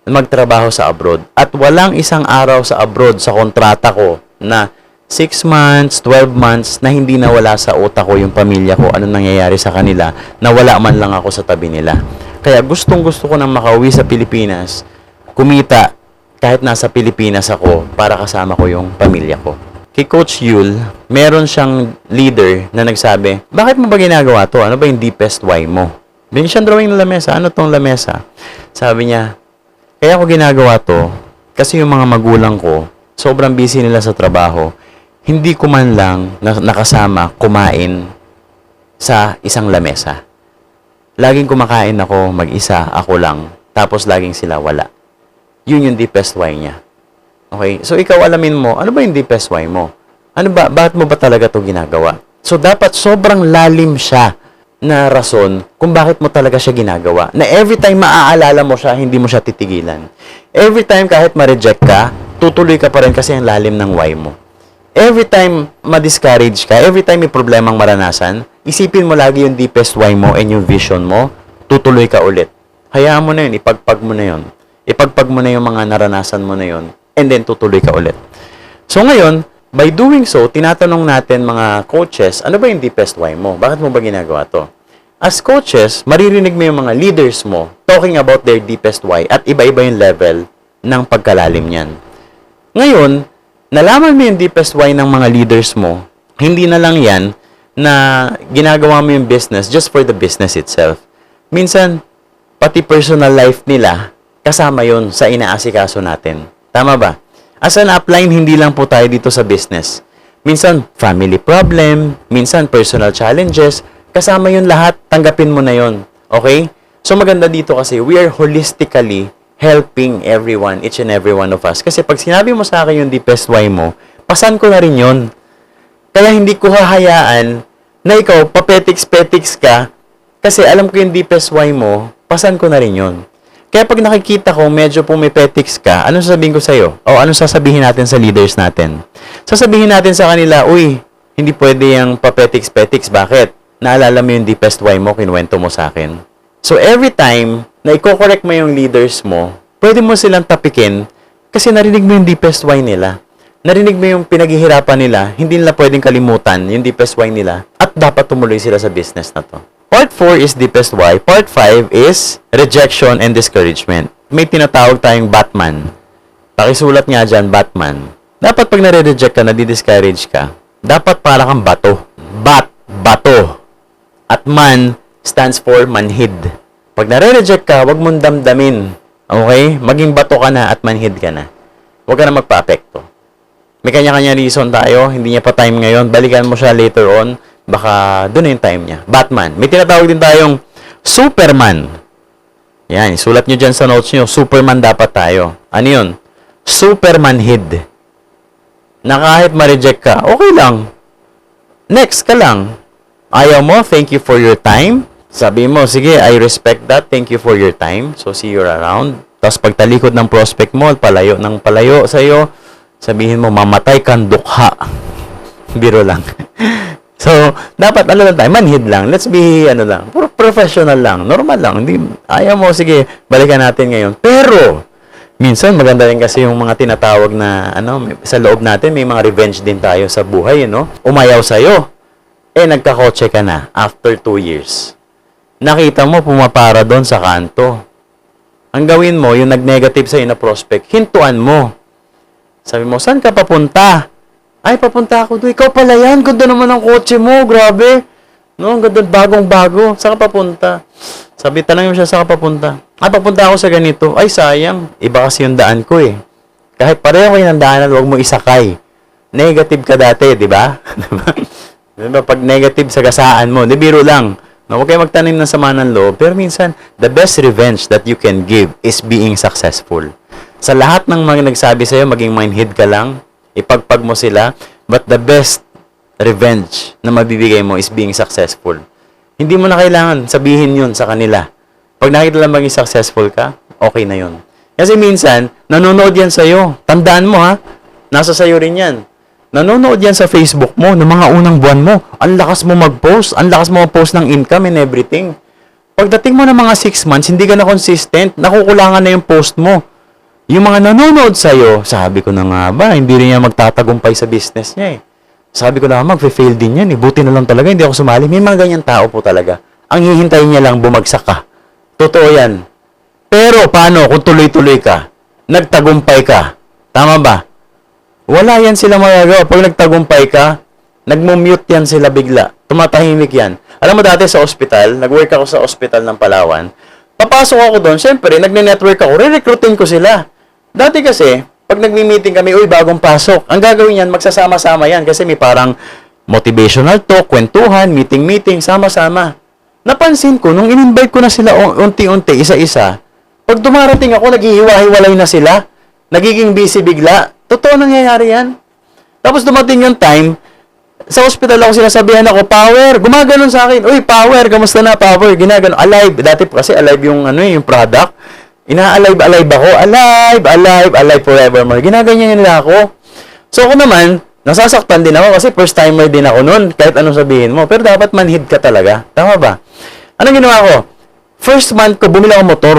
magtrabaho sa abroad. At walang isang araw sa abroad sa kontrata ko na 6 months, 12 months na hindi nawala sa utak ko yung pamilya ko, anong nangyayari sa kanila, na wala man lang ako sa tabi nila. Kaya gustong-gusto ko nang makauwi sa Pilipinas, kumita kahit nasa Pilipinas ako para kasama ko yung pamilya ko. Kay Coach Yul, meron siyang leader na nagsabi, bakit mo ba ginagawa to? Ano ba yung deepest why mo? Bigyan siyang drawing ng lamesa. Ano tong lamesa? Sabi niya, Kaya ako ginagawa to, kasi yung mga magulang ko, sobrang busy nila sa trabaho, hindi ko man lang nakasama kumain sa isang lamesa. Laging kumakain ako mag-isa, ako lang, tapos laging sila wala. Yun yung deepest why niya. Okay? So, ikaw alamin mo, ano ba yung deepest why mo? Ano ba, bakit mo ba talaga to ginagawa? So, dapat sobrang lalim siya na rason kung bakit mo talaga siya ginagawa. Na every time maaalala mo siya, hindi mo siya titigilan. Every time kahit ma-reject ka, tutuloy ka pa rin kasi ang lalim ng why mo. Every time ma-discourage ka, every time may problemang maranasan, isipin mo lagi yung deepest why mo and yung vision mo, tutuloy ka ulit. Hayaan mo na yun, ipagpag mo na yun. Ipagpag mo na yung mga naranasan mo na yun, and then tutuloy ka ulit. So ngayon, by doing so, tinatanong natin mga coaches, ano ba yung deepest why mo? Bakit mo ba ginagawa to? As coaches, maririnig mo yung mga leaders mo talking about their deepest why at iba-iba yung level ng pagkalalim niyan. Ngayon, nalaman mo yung deepest why ng mga leaders mo, hindi na lang yan na ginagawa mo yung business just for the business itself. Minsan, pati personal life nila, kasama yun sa inaasikaso natin. Tama ba? As an upline, hindi lang po tayo dito sa business. Minsan, family problem, minsan personal challenges, kasama yun lahat, tanggapin mo na yun. Okay? So, maganda dito kasi, we are holistically helping everyone, each and every one of us. Kasi pag sinabi mo sa akin yung deepest why mo, pasan ko na rin yun. Kaya hindi ko hahayaan na ikaw, papetiks-petiks ka, kasi alam ko yung deepest why mo, pasan ko na rin yun. Kaya pag nakikita ko, medyo pumipetiks ka, anong sasabihin ko sa'yo? O anong sasabihin natin sa leaders natin? Sasabihin natin sa kanila, uy, hindi pwede yung papetiks-petiks. Bakit? Naalala mo yung deepest why mo, kinuwento mo sa akin. So, every time na i-correct mo yung leaders mo, pwede mo silang tapikin kasi narinig mo yung deepest why nila. Narinig mo yung pinaghihirapan nila, hindi nila pwedeng kalimutan yung deepest why nila at dapat tumuloy sila sa business na to. Part 4 is deepest why. Part 5 is rejection and discouragement. May tinatawag tayong Batman. Pakisulat nga dyan, Batman. Dapat pag nare-reject ka, nadi-discourage ka, dapat para kang bato. Bato. At man stands for manhid. Pag nare-reject ka, huwag mong damdamin. Okay? Maging bato ka na at manhid ka na. Huwag ka na magpa-apekto. May kanya-kanya reason tayo. Hindi niya pa time ngayon. Balikan mo siya later on. Baka doon na yung time niya. Batman. May tinatawag din tayong Superman. Yan. Isulat nyo dyan sa notes nyo. Superman dapat tayo. Ano yun? Supermanhid. Na kahit ma-reject ka, okay lang. Next ka lang. Ayaw mo, thank you for your time. Sabi mo, sige, I respect that. Thank you for your time. So, see you around. Tapos, pagtalikod ng prospect mo, palayo ng palayo sa'yo, sabihin mo, mamatay kang dukha. Biro lang. So, dapat, ano lang tayo, manhid lang. Let's be, professional lang. Normal lang. Hindi, ayaw mo, sige, balikan natin ngayon. Pero, minsan, maganda rin kasi yung mga tinatawag na, sa loob natin, may mga revenge din tayo sa buhay, Umayaw sa'yo. Nagkakotse ka na after 2 years. Nakita mo, pumapara doon sa kanto. Ang gawin mo, yung nag-negative sa'yo na prospect, hintuan mo. Sabi mo, saan ka papunta? Ay, papunta ako doon. Ikaw pala yan. Ganda naman ang kotse mo. Grabe. Ang ganda, bagong-bago. Saan ka papunta? Sabi, tanongin mo siya, saan ka papunta? Papunta ako sa ganito. Ay, sayang. Iba kasi yung daan ko eh. Kahit pareho kayo ng daanan, huwag mo isakay. Negative ka dati, di ba? Diba? Pag negative sa gasaan mo, di biro lang. Huwag kayo magtanim ng sama ng loob. Pero minsan, the best revenge that you can give is being successful. Sa lahat ng mga nagsabi sa'yo, maging mindhead ka lang, ipagpag mo sila, but the best revenge na mabibigay mo is being successful. Hindi mo na kailangan sabihin yun sa kanila. Pag nakita lang maging successful ka, okay na yun. Kasi minsan, nanonood yan sa'yo. Tandaan mo ha, nasa sa'yo rin yan. Nanonood yan sa Facebook mo, ng mga unang buwan mo. Ang lakas mo mag-post. Ang lakas mo mag-post ng income and everything. Pagdating mo ng mga 6 months, hindi ka na consistent. Nakukulangan na yung post mo. Yung mga nanonood sa'yo, sabi ko na nga ba, hindi rin yan magtatagumpay sa business niya eh. Sabi ko na nga, mag-fail din yan eh. Buti na lang talaga, hindi ako sumali. May mga ganyan tao po talaga. Ang hihintayin niya lang, bumagsak ka. Totoo yan. Pero paano kung tuloy-tuloy ka? Nagtagumpay ka. Tama ba? Wala yan sila magagawa. Pag nagtagumpay ka, nagmo-mute yan sila bigla. Tumatahimik yan. Alam mo dati sa ospital, nag-work ako sa ospital ng Palawan, Papasok ako doon, syempre, nagne-network ako, re-recruitin ko sila. Dati kasi, pag nagmi-meeting kami, uy, bagong pasok, ang gagawin yan, magsasama-sama yan kasi may parang motivational talk, kwentuhan, meeting, sama-sama. Napansin ko, nung in-invite ko na sila unti-unti, isa-isa, pag dumarating ako, naghihiwa-hiwalay na sila. Nagiging busy bigla. Totoo nangyayari yan. Tapos dumating yung time, sa hospital ako sinasabihan ako, Power, gumaganon sa akin. Uy, Power, kamusta na, Power? Ginaganon. Alive. Dati kasi alive yung, yung product. Ina-alive ako. Alive forevermore. Ginaganyan nila ako. So, ako naman, nasasaktan din ako kasi first timer din ako noon, kahit anong sabihin mo. Pero dapat manhid ka talaga. Tama ba? Anong ginawa ko? First month ko, bumili ako motor.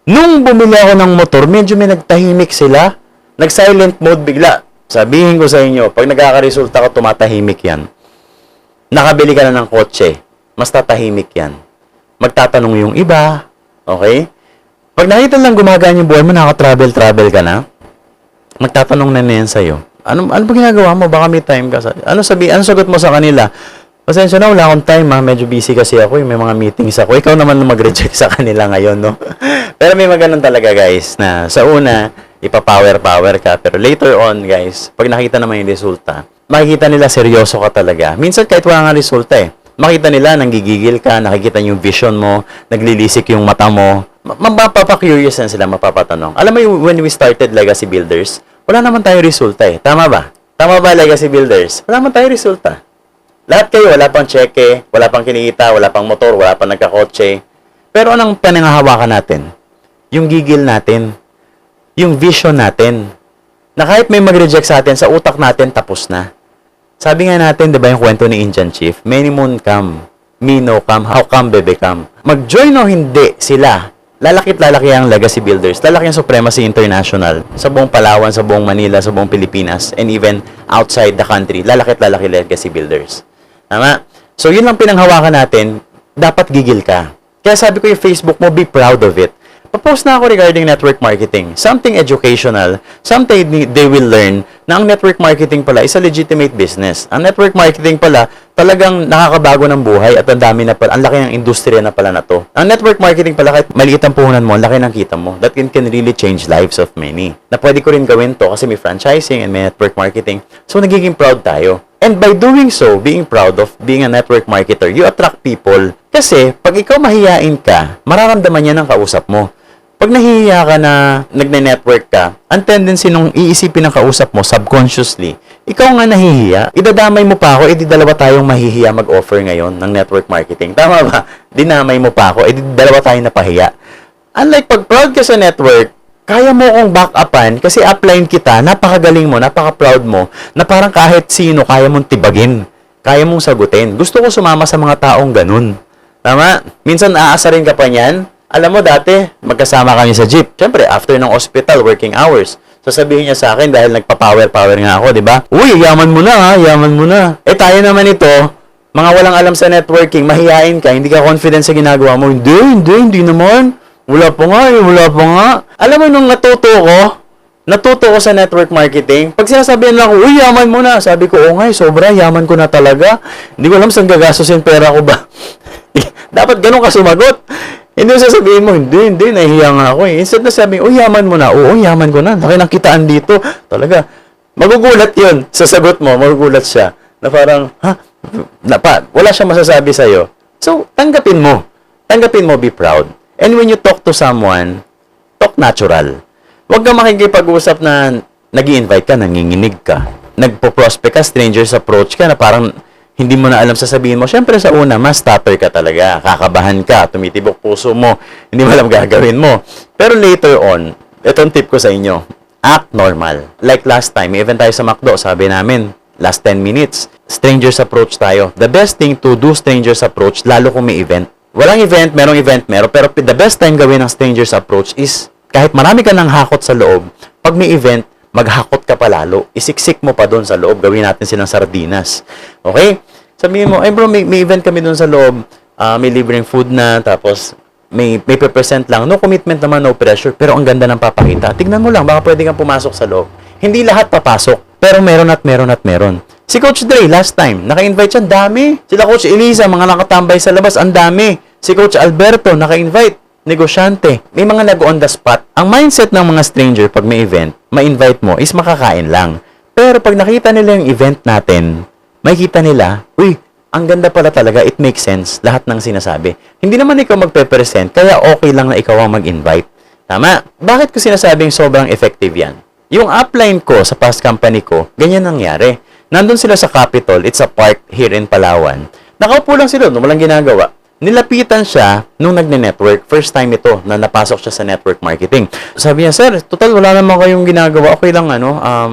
Nung bumili ako ng motor, medyo may nagtahimik sila. Nag-silent mode bigla. Sabihin ko sa inyo, pag nagkakaresulta ka, tumatahimik yan. Nakabili ka na ng kotse, mas tatahimik yan. Magtatanong yung iba, okay? Pag nakita lang gumagaan yung buhay mo, nakaka-travel ka na, magtatanong na yan sa'yo. Ano ba ginagawa mo? Baka may time ka. Ano sagot mo sa kanila? Pasensya na, wala akong time, medyo busy kasi ako, may mga meetings ako. Ikaw naman mag-reject sa kanila ngayon, no? Pero may maganon talaga, guys, na sa una, ipa-power ka. Pero later on, guys, pag nakita naman yung resulta, makikita nila seryoso ka talaga. Minsan kahit wala nga resulta makita nila, nanggigigil ka, nakikita yung vision mo, naglilisik yung mata mo, mapapa-curious na sila, mapapatanong. Alam mo yung when we started Legacy Builders, wala naman tayong resulta Tama ba? Tama ba, Legacy Builders? Wala naman tayong resulta. Lahat kayo, wala pang cheque, wala pang kinikita, wala pang motor, wala pang nagkakotse. Pero anong panangahawakan natin? Yung gigil natin. Yung vision natin. Na kahit may mag-reject sa atin, sa utak natin, tapos na. Sabi nga natin, di ba yung kwento ni Indian Chief? Many moon come, me no come, how come bebe come? Mag-join o hindi sila, lalaki ang Legacy Builders, lalaki ang Supremacy International, sa buong Palawan, sa buong Manila, sa buong Pilipinas, and even outside the country, lalaki Legacy Builders. Tama? So, yun lang pinanghawakan natin, dapat gigil ka. Kaya sabi ko yung Facebook mo, be proud of it. Papost na ako regarding network marketing. Something educational, something they will learn na ang network marketing pala is a legitimate business. Ang network marketing pala, talagang nakakabago ng buhay at ang dami na pala, ang laki ng industriya na pala na to. Ang network marketing pala, kahit maliit ang puhunan mo, ang laki ng kita mo, that can really change lives of many. Na pwede ko rin gawin to kasi may franchising and may network marketing. So, nagiging proud tayo. And by doing so, being proud of being a network marketer, you attract people. Kasi, pag ikaw mahihiyain ka, mararamdaman niya ng kausap mo. Pag nahihiya ka na nagne-network ka, ang tendency nung iisipin ng kausap mo subconsciously, ikaw nga nahihiya, idadamay mo pa ako, dalawa tayong mahihiya mag-offer ngayon ng network marketing. Tama ba? Dinamay mo pa ako, dalawa tayong napahiya. Unlike pag proud ka sa network, kaya mo kong back-upan kasi upline kita, napakagaling mo, napaka-proud mo, na parang kahit sino kaya mong tibagin, kaya mong sagutin. Gusto ko sumama sa mga taong ganun. Tama? Minsan aasarin ka pa niyan. Alam mo, dati, magkasama kami sa jeep. Siyempre, after ng hospital, working hours. Sasabihin niya sa akin dahil nagpa-power nga ako, di ba? Uy, yaman mo na ha, yaman mo na. Tayo naman ito, mga walang alam sa networking, mahihain ka, hindi ka confident sa ginagawa mo. Hindi naman. Wala pa nga. Alam mo, nung natuto ko sa network marketing, pag sinasabihan lang ako, uy, yaman mo na. Sabi ko, nga, sobra, yaman ko na talaga. Hindi ko alam saan gagastusin pera ko ba. Dapat ganun ka sumagot. Hindi mo sasabihin mo, hindi, nahihiya nga ako Instead na sabihin, yaman mo na. Oo, yaman ko na. Laki ng kitaan dito. Talaga. Magugulat yun. Sa sagot mo, magugulat siya. Na parang, wala siyang masasabi sa'yo. So, tanggapin mo. Be proud. And when you talk to someone, talk natural. Huwag kang makikipag-usap na nag-i-invite ka, nanginginig ka. Nagpo-prospect ka, strangers approach ka na parang hindi mo na alam sasabihin mo. Siyempre sa una, mas stutter ka talaga. Kakabahan ka, tumitibok puso mo. Hindi mo alam gagawin mo. Pero later on, itong tip ko sa inyo, act normal. Like last time, may event tayo sa McDo, sabi namin, last 10 minutes, strangers approach tayo. The best thing to do strangers approach, lalo kung may event. Walang event, merong event, pero the best time gawin ng strangers approach is, kahit marami ka ng hakot sa loob, pag may event, maghakot ka pa lalo. Isiksik mo pa doon sa loob. Gawin natin silang sardinas. Okay? Sabihin mo, bro, may event kami doon sa loob. May libreng food na, tapos may present lang. No commitment naman, no pressure. Pero ang ganda ng papakita. Tignan mo lang, baka pwede kang pumasok sa loob. Hindi lahat papasok, pero meron at meron. Si Coach Dre, last time, naka-invite siya, dami. Sila Coach Elisa, mga nakatambay sa labas, ang dami. Si Coach Alberto, naka-invite. negosyante. May mga nag-on the spot. Ang mindset ng mga stranger pag may event, ma-invite mo is makakain lang. Pero pag nakita nila yung event natin, makikita nila, uy, ang ganda pala talaga, it makes sense, lahat ng sinasabi. Hindi naman ikaw magpe-present, kaya okay lang na ikaw ang mag-invite. Tama? Bakit ko sinasabing sobrang effective yan? Yung upline ko sa past company ko, ganyan nangyari. Nandun sila sa Capitol, it's a park here in Palawan. Nakaupo lang sila, walang ginagawa. Nilapitan siya nung nagne-network. First time ito na napasok siya sa network marketing. Sabi niya, sir, total wala naman kayong ginagawa. Okay lang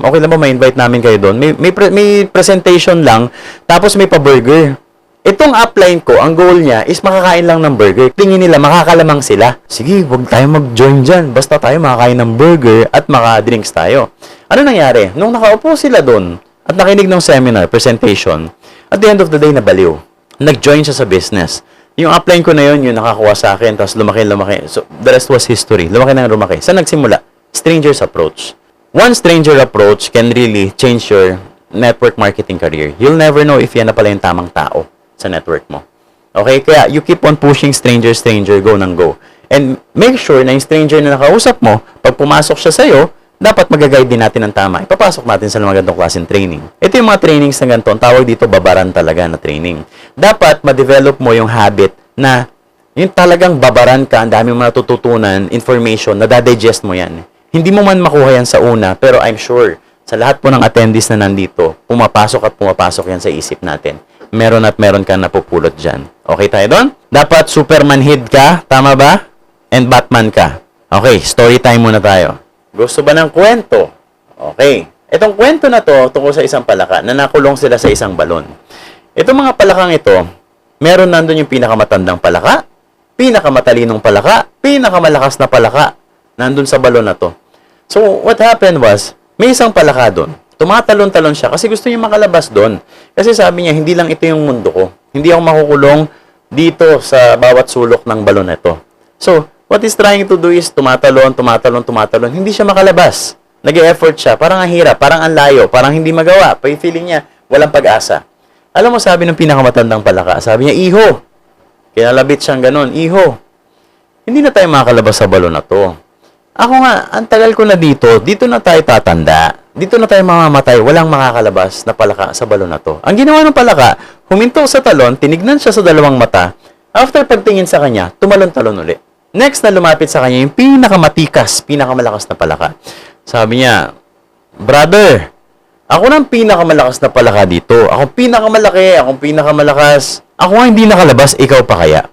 okay lang ba ma-invite namin kayo doon? May presentation lang, tapos may pa-burger. Itong upline ko, ang goal niya is makakain lang ng burger. Tingin nila, makakalamang sila. Sige, wag tayo mag-join dyan. Basta tayo makakain ng burger at maka-drinks tayo. Ano nangyari? Nung nakaupo sila doon at nakinig ng seminar, presentation, at the end of the day, nabaliw. Nag-join siya sa business. Yung upline ko na yun, yung nakakuha sa akin, tapos lumaki. So, the rest was history. Lumaki ng lumaki. Saan nagsimula? Stranger's approach. One stranger approach can really change your network marketing career. You'll never know if yan na pala yung tamang tao sa network mo. Okay? Kaya, you keep on pushing stranger, go nang go. And make sure na yung stranger na nakausap mo, pag pumasok siya sa'yo, dapat mag-guide din natin ng tama. Ipapasok natin sa mga ganitong klaseng training. Ito yung mga trainings na ganito. Ang tawag dito, babaran talaga na training. Dapat ma-develop mo yung habit na yung talagang babaran ka, ang dami mo natututunan, information, nadadigest mo yan. Hindi mo man makuha yan sa una, pero I'm sure, sa lahat po ng attendees na nandito, pumapasok yan sa isip natin. Meron at meron ka napupulot dyan. Okay tayo doon? Dapat Superman head ka, tama ba? And Batman ka. Okay, story time muna tayo. Gusto ba ng kwento? Okay. Itong kwento na to tungkol sa isang palaka na nakulong sila sa isang balon. Itong mga palakang ito, meron nandun yung pinakamatandang palaka, pinakamatalinong palaka, pinakamalakas na palaka nandun sa balon na to. So, what happened was, may isang palaka doon. Tumatalon-talon siya kasi gusto niya makalabas doon. Kasi sabi niya, hindi lang ito yung mundo ko. Hindi ako makukulong dito sa bawat sulok ng balon na ito. So, what he's trying to do is tumatalon. Hindi siya makalabas. Nag-e-effort siya. Parang ang hirap, parang ang layo, parang hindi magawa. Feeling niya, walang pag-asa. Alam mo, sabi ng pinakamatandang palaka, sabi niya, iho. Kinalabit siyang ganun, iho. Hindi na tayo makakalabas sa balon na to. Ako nga, ang tagal ko na dito na tayo tatanda. Dito na tayo mamamatay, walang makakalabas na palaka sa balon na to. Ang ginawa ng palaka, huminto sa talon, tinignan siya sa dalawang mata. After pagtingin sa kanya, tumalon-talon ulit. Next na lumapit sa kanya yung pinakamatikas, pinakamalakas na palaka. Sabi niya, brother, ako nang pinakamalakas na palaka dito. Ako pinakamalaki, akong pinakamalakas. Ako nga hindi nakalabas, ikaw pa kaya?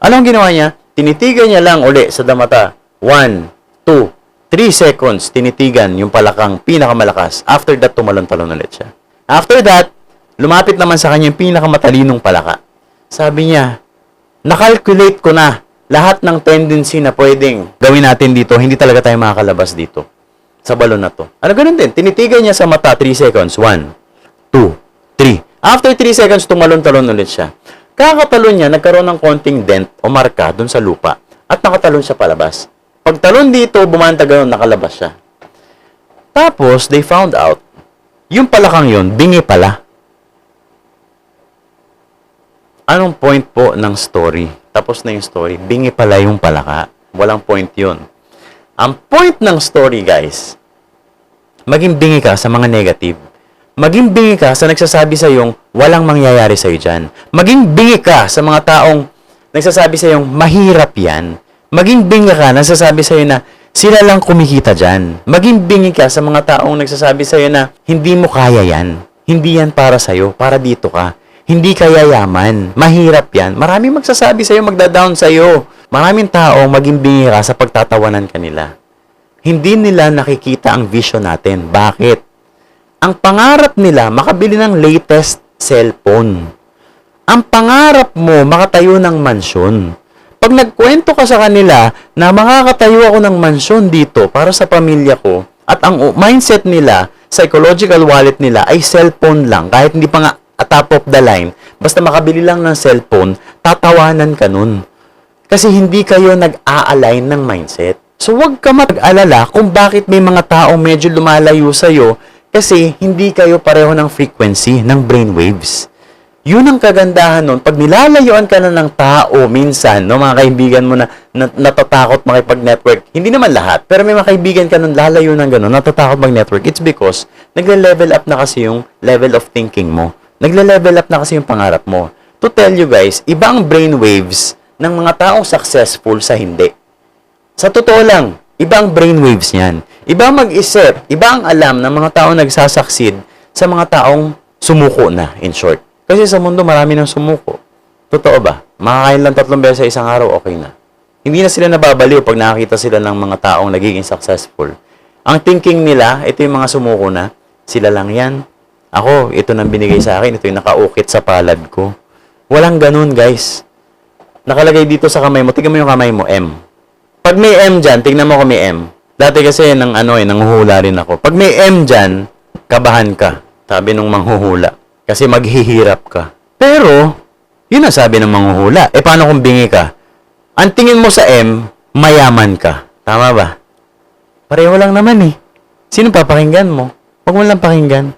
Anong ginawa niya? Tinitigan niya lang uli sa damata. 1, 2, 3 seconds, tinitigan yung palakang pinakamalakas. After that, tumalon-talon ulit siya. After that, lumapit naman sa kanya yung pinakamatalinong palaka. Sabi niya, nakalculate ko na lahat ng tendency na pwedeng gawin natin dito, hindi talaga tayo makakalabas dito sa balon na to. Ano ganun din? Tinitigan niya sa mata, 3 seconds. 1, 2, 3. After 3 seconds, tumalon-talon ulit siya. Kakatalon niya, nagkaroon ng konting dent o marka dun sa lupa at nakatalon siya palabas. Pagtalon dito, bumanta ganun, nakalabas siya. Tapos, they found out, yung palakang yun, bingi pala. Anong point po ng story? Tapos na yung story, bingi pala yung palaka. Walang point yun. Ang point ng story, guys, maging bingi ka sa mga negative. Maging bingi ka sa nagsasabi sa yung walang mangyayari sa'yo dyan. Maging bingi ka sa mga taong nagsasabi sa yung mahirap yan. Maging bingi ka, nagsasabi sa'yo na sila lang kumikita dyan. Maging bingi ka sa mga taong nagsasabi sa'yo na hindi mo kaya yan. Hindi yan para sa'yo, para dito ka. Hindi ka yayaman. Mahirap yan. Maraming magsasabi sa'yo, magda-down sa'yo. Maraming taong maging bingi ka sa pagtatawanan kanila. Hindi nila nakikita ang vision natin. Bakit? Ang pangarap nila, makabili ng latest cellphone. Ang pangarap mo, makatayo ng mansyon. Pag nagkwento ka sa kanila na makakatayo ako ng mansyon dito para sa pamilya ko, at ang mindset nila, psychological wallet nila ay cellphone lang, kahit hindi pa nga top of the line, basta makabili lang ng cellphone, tatawanan ka nun. Kasi hindi kayo nag-a-align ng mindset. So, huwag ka mag-alala kung bakit may mga taong medyo lumalayo sa'yo kasi hindi kayo pareho ng frequency, ng brainwaves. Yun ang kagandahan nun. Pag nilalayuan ka na ng tao minsan, no, mga kaibigan mo na, natatakot makipag-network, hindi naman lahat, pero may mga kaibigan ka nun lalayo ng gano'n, natatakot mag-network, it's because nagle-level up na kasi yung level of thinking mo. Nagle-level up na kasi yung pangarap mo. To tell you guys, iba ang brainwaves ng mga taong successful sa hindi. Sa totoo lang, iba ang brainwaves niyan. Iba ang mag-isip, iba ang alam ng mga taong nagsasucceed sa mga taong sumuko na, in short. Kasi sa mundo, marami nang sumuko. Totoo ba? Makakain lang 3 beses sa isang araw, okay na. Hindi na sila nababaliw pag nakakita sila ng mga taong nagiging successful. Ang thinking nila, ito yung mga sumuko na, sila lang yan. Ako, ito nang binigay sa akin, ito yung nakaukit sa palad ko. Walang ganun, guys. Nakalagay dito sa kamay mo, tingnan mo yung kamay mo, M. Pag may M dyan, tingnan mo kung may M. Dati kasi, nanghuhula rin ako. Pag may M dyan, kabahan ka. Sabi nung manghuhula. Kasi maghihirap ka. Pero, yun ang sabi ng manghuhula. Paano kung bingi ka? Ang tingin mo sa M, mayaman ka. Tama ba? Pareho lang naman eh. Sino papakinggan mo? Huwag mo lang pakinggan.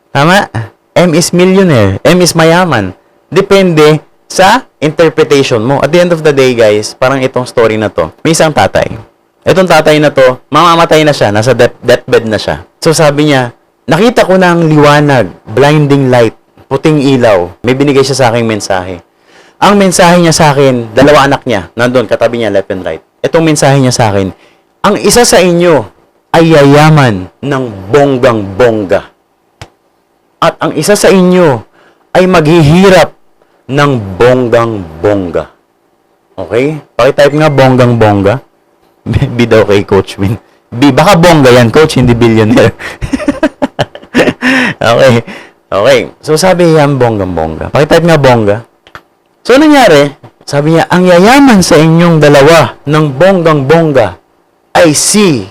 Tama? M is millionaire. M is mayaman. Depende sa interpretation mo. At the end of the day, guys, parang itong story na to, may isang tatay. Itong tatay na to, mamamatay na siya. Nasa deathbed na siya. So sabi niya, nakita ko na ang liwanag, blinding light, puting ilaw. May binigay siya sa aking mensahe. Ang mensahe niya sa akin, 2 anak niya, nandun, katabi niya, left and right. Itong mensahe niya sa akin, ang isa sa inyo ay yayaman ng bonggang-bongga. At ang isa sa inyo ay maghihirap ng bonggang-bongga. Okay? Pakitype nga bonggang-bongga. B daw kay Coach Win. B, baka bongga yan, Coach, hindi billionaire. Okay. Okay. So, sabi yan, bonggang-bongga. Pakitype nga bongga. So, nangyari, sabi niya, ang yayaman sa inyong dalawa ng bonggang-bongga I see.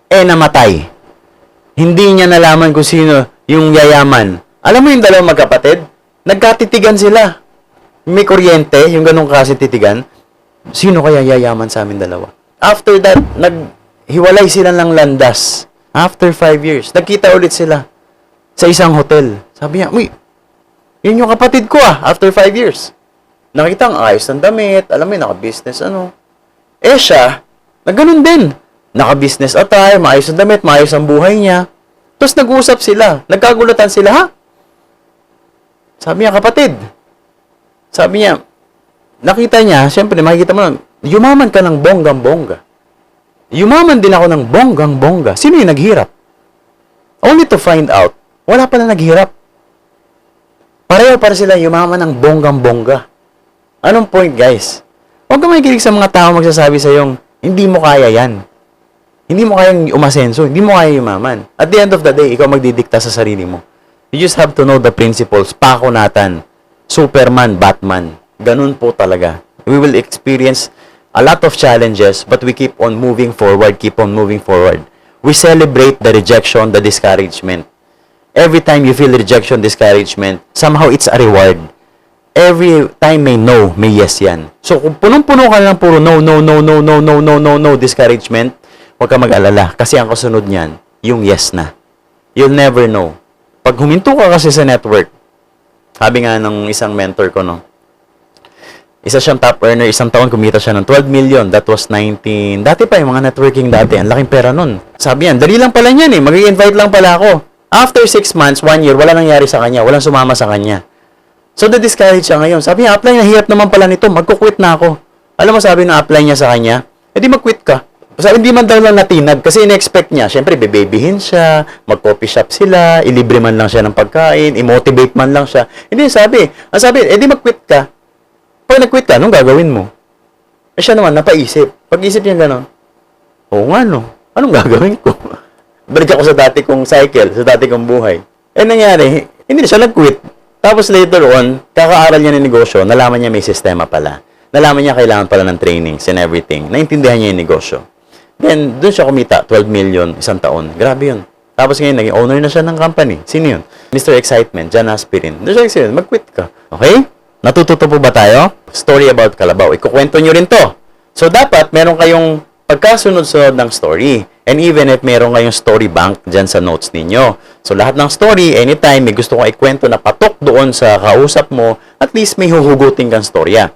Namatay. Hindi niya nalaman kung sino yung yayaman. Alam mo yung dalawang magkapatid? Nagkatitigan sila. May kuryente, yung ganong kasi titigan. Sino kaya yayaman sa amin dalawa? After that, hiwalay sila ng landas. After 5 years, nagkita ulit sila sa isang hotel. Sabi niya, uy, yun yung kapatid ko after 5 years. Nakita ang ayos ng damit, alam mo yun, naka-business, siya, nagganon din. Naka-business attire, maayos ang damit, maayos ang buhay niya. Tapos nag-uusap sila, nagkagulatan sila, ha? Sabi niya, kapatid. Sabi niya, nakita niya, siyempre, makikita mo, yumaman ka ng bonggang-bongga. Yumaman din ako ng bonggang-bongga. Sino yung naghirap? Only to find out, wala pala naghirap. Pareho para sila yumaman ng bonggang-bongga. Anong point, guys? Huwag ka makikinig sa mga tao magsasabi sa yung, hindi mo kaya yan. Hindi mo kayang umasenso. Hindi mo kaya yumaman. At the end of the day, ikaw magdidikta sa sarili mo. You just have to know the principles. Pakunatan. Superman, Batman. Ganun po talaga. We will experience a lot of challenges, but we keep on moving forward, keep on moving forward. We celebrate the rejection, the discouragement. Every time you feel rejection, discouragement, somehow it's a reward. Every time may no, may yes yan. So, kung punong-puno ka lang puro no, discouragement, huwag ka mag-alala. Kasi ang kasunod niyan, yung yes na. You'll never know. Pag huminto ka kasi sa network, sabi nga ng isang mentor ko, isa siyang top earner, isang taon kumita siya ng 12 million. That was 19. Dati pa yung mga networking dati, ang laking pera nun. Sabi yan, dali lang pala niyan mag-i-invite lang pala ako. After 6 months, 1 year, wala nangyari sa kanya. Walang sumama sa kanya. So, na-discourage siya ngayon. Sabi niya, apply na, hirap naman pala nito. Magkukwit na ako. Alam mo, sabi na apply niya sa kanya, edi mag-quit ka. Sabi, hindi man daw lang natinag kasi in-expect niya. Siyempre, bebebihin siya, mag-coffee shop sila, ilibre man lang siya ng pagkain, i-motivate man lang siya. Hindi, ang sabi, edi mag-quit ka. Pag nag-quit ka, anong gagawin mo? Siya naman, napaisip. Pag-isip niya gano'n, oo nga, anong gagawin ko? Balik ako sa dati kong cycle, sa dati kong buhay. Nangyari, hindi na siya nag-quit. Tapos later on, kakaaral niya ng negosyo, nalaman niya may sistema pala. Nalaman niya kailangan pala ng trainings and everything. Naintindihan niya yung negosyo. Then, doon siya kumita, 12 million, isang taon. Grabe yun. Tapos ngayon, naging owner na siya ng company. Sino yun? Mr. Excitement, John Aspirin. Doon siya excited, mag-quit ka. Okay? Natututo po ba tayo? Story about Kalabaw. Ikukwento nyo rin to. So, dapat meron kayong pagkasunod-sunod ng story. And even if meron kayong story bank dyan sa notes ninyo. So, lahat ng story, anytime may gusto kong ikwento na patok doon sa kausap mo, at least may huhugutin kang storya.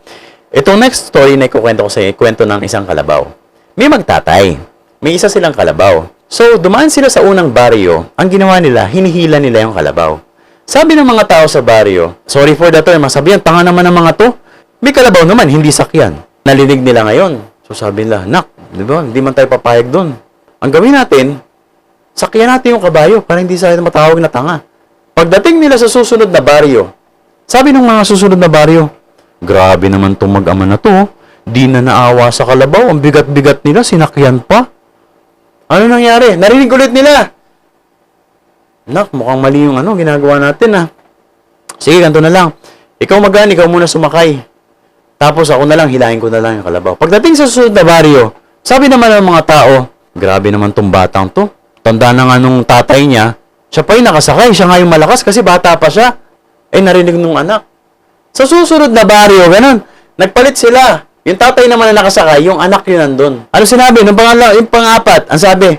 Itong next story na ikukwento ko sa inyo, kwento ng isang kalabaw. May magtatay. May isa silang kalabaw. So, dumaan sila sa unang baryo. Ang ginawa nila, hinihila nila yung kalabaw. Sabi ng mga tao sa baryo, sorry for the term, sabihan, tanga naman ng mga to. May kalabaw naman, hindi sakyan. Nalinig nila ngayon. So, sabi nila, nak, di ba, hindi man tayo papayag doon. Ang gawin natin, sakyan natin yung kabayo para hindi sila matawag na tanga. Pagdating nila sa susunod na baryo, sabi ng mga susunod na baryo, grabe naman itong mag-ama na to. Di na naawa sa kalabaw. Ang bigat-bigat nila, sinakyan pa. Ano nangyari? Narinig ulit nila. Nak, mukhang mali yung ginagawa natin Sige, ganito na lang. Ikaw magaan, ikaw muna sumakay. Tapos ako na lang, hilahin ko na lang yung kalabaw. Pagdating sa susunod na baryo, sabi naman ng mga tao, grabe naman tong batang to. Tanda na nga nung tatay niya, siya pa yung nakasakay, siya nga yung malakas kasi bata pa siya. Narinig nung anak. Sa susunod na baryo, ganun. Nagpalit sila. Yung tatay naman na nakasakay, yung anak yun nandun. Ano sinabi? Yung pang-apat, ang sabi,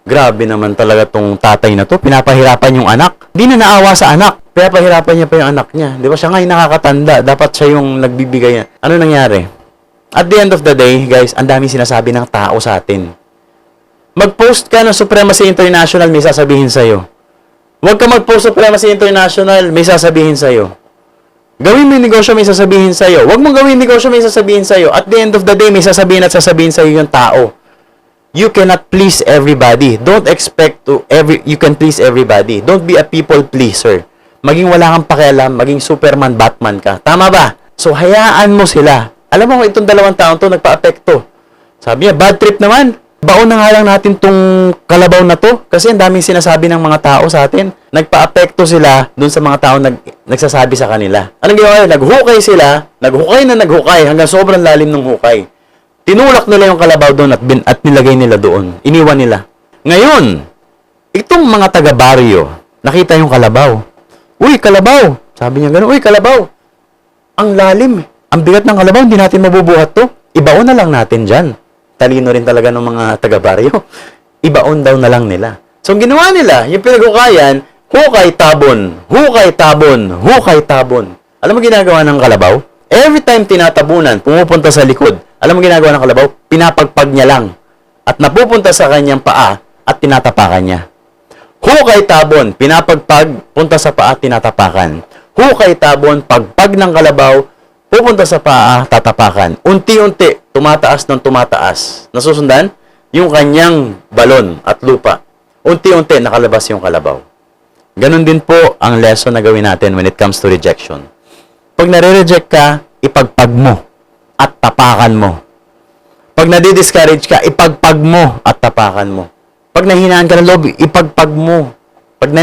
grabe naman talaga tong tatay na to. Pinapahirapan yung anak. Di na naawa sa anak. Pinapahirapan niya pa yung anak niya. Di ba? Siya nga yung nakakatanda. Dapat siya yung nagbibigay. Ano nangyari? At the end of the day, guys, ang daming sinasabi ng tao sa atin. Mag-post ka ng Supremacy International, may sasabihin sa'yo. Huwag ka mag-post Supremacy International, may sasabihin sa'yo. Gawin mo yung negosyo, may sasabihin sa'yo. Huwag mong gawin yung negosyo, may sasabihin sa'yo. At the end of the day, may sasabihin at sasabihin sa'yo yung tao. You cannot please everybody. Don't expect you can please everybody. Don't be a people pleaser. Maging wala kang pakialam, maging Superman, Batman ka. Tama ba? So, hayaan mo sila. Alam mo, itong 2 taon to, nagpa-apekto. Sabi niya, bad trip naman. Baon na nga lang natin tong kalabaw na to. Kasi ang daming sinasabi ng mga tao sa atin. Nagpa-apekto sila dun sa mga tao nagsasabi sa kanila. Anong ginawa nila? Naghukay sila. Naghukay na naghukay hanggang sobrang lalim ng hukay. Tinulak nila yung kalabaw doon at nilagay nila doon. Iniwan nila. Ngayon, itong mga taga-baryo, nakita yung kalabaw. Uy, kalabaw! Sabi niya gano'n, uy, kalabaw! Ang lalim. Ang bigat ng kalabaw, hindi natin mabubuhat to. Ibaon na lang natin dyan. Talino rin talaga ng mga taga-baryo. Ibaon daw na lang nila. So, ang ginawa nila, yung pinaghukayan, hukay tabon, hukay tabon, hukay tabon. Alam mo ginagawa ng kalabaw? Every time tinatabunan, pumupunta sa likod. Alam mo ginagawa ng kalabaw? Pinapagpag niya lang. At napupunta sa kanyang paa at tinatapakan niya. Hukay tabon, pinapagpag, punta sa paa, tinatapakan. Hukay tabon, pagpag ng kalabaw, pupunta sa paa, tatapakan. Unti-unti, tumataas ng tumataas. Nasusundan? Yung kanyang balon at lupa. Unti-unti, nakalabas yung kalabaw. Ganon din po ang lesson na gawin natin when it comes to rejection. Pag nare-reject ka, ipagpag mo at tapakan mo. Pag nadi-discourage ka, ipagpag mo at tapakan mo. Pag nahinaan ka ng loob, ipagpag mo. Pag may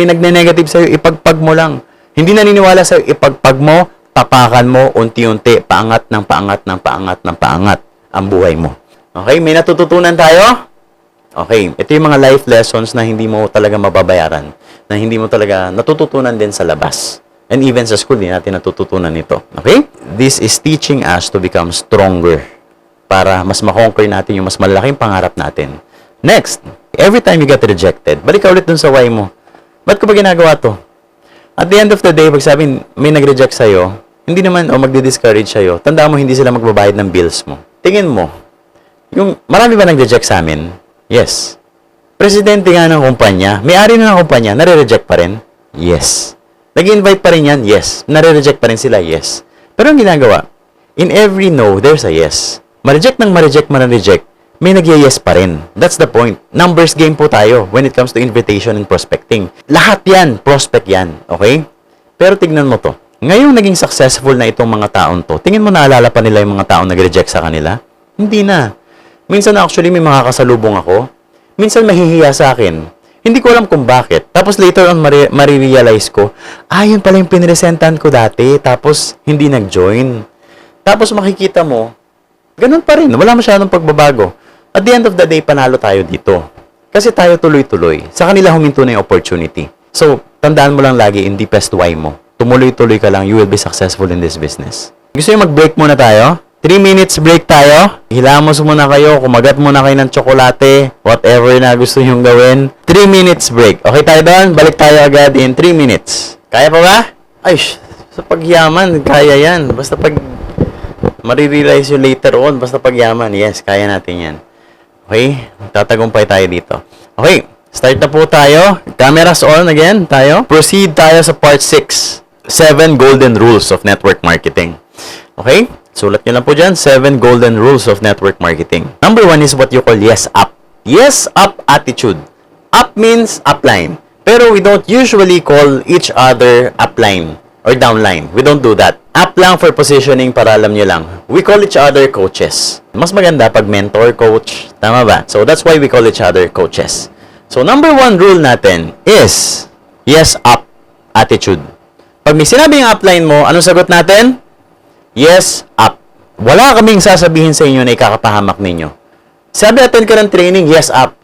nagne-negative sa'yo, ipagpag mo lang. Hindi naniniwala sa'yo, ipagpag mo, tapakan mo, unti-unti, paangat ng paangat ng paangat ng paangat ang buhay mo. Okay, may natututunan tayo? Okay, ito yung mga life lessons na hindi mo talaga mababayaran, na hindi mo talaga natututunan din sa labas. And even sa school, hindi natin natututunan ito. Okay? This is teaching us to become stronger para mas makonquer natin yung mas malaking pangarap natin. Next, every time you get rejected, balik ka ulit dun sa why mo. Ba't ko ba ginagawa to? At the end of the day, pag sabihin, may nag-reject sa'yo, hindi naman, magdi-discourage sa'yo, tandaan mo, hindi sila magbabayad ng bills mo. Tingin mo, yung, marami ba nag-reject sa amin? Yes. Presidente nga ng kumpanya, may-ari na ng kumpanya, nare-reject pa rin? Yes. Nag-invite pa rin yan? Yes. Nare-reject pa rin sila? Yes. Pero ang ginagawa, in every no, there's a yes. Ma-reject ng ma-reject, ma-reject, may nag-yes pa rin. That's the point. Numbers game po tayo when it comes to invitation and prospecting. Lahat yan, prospect yan. Okay? Pero tignan mo to. Ngayong naging successful na itong mga taon to, tingin mo naalala pa nila yung mga taong nag-reject sa kanila? Hindi na. Minsan actually may mga kasalubong ako. Minsan mahihiya sa akin. Hindi ko alam kung bakit. Tapos later on, marirealize ko, yun pala yung pinresentan ko dati. Tapos hindi nag-join. Tapos makikita mo, ganun pa rin. Wala masyadong pagbabago. At the end of the day, panalo tayo dito. Kasi tayo tuloy-tuloy. Sa kanila huminto na yung opportunity. So, tandaan mo lang lagi, in deepest why mo. Tumuloy-tuloy ka lang, you will be successful in this business. Gusto nyo mag-break muna tayo? 3 minutes break tayo. Hilamos muna kayo, kumagat muna kayo ng tsokolate, whatever na gusto nyong gawin. 3 minutes break. Okay tayo doon? Balik tayo agad in 3 minutes. Kaya pa ba? Ay, sa pagyaman, kaya yan. Basta pag marirealize you later on, basta pagyaman, yes, kaya natin yan. Okay? Tatagumpay tayo dito. Okay, start na po tayo. Cameras on again tayo. Proceed tayo sa part 6. 7 golden rules of network marketing. Okay? Sulat nyo lang po dyan. 7 golden rules of network marketing. Number 1 is what you call yes up. Yes up attitude. Up means upline. Pero we don't usually call each other upline or downline. We don't do that. Up lang for positioning para alam nyo lang. We call each other coaches. Mas maganda pag mentor, coach. Tama ba? So that's why we call each other coaches. So number 1 rule natin is yes up attitude. Pag may sinabi yung upline mo, anong sagot natin? Yes up. Wala kaming sasabihin sa inyo na ikakapahamak ninyo. Sabi, attend ka ng training, yes up.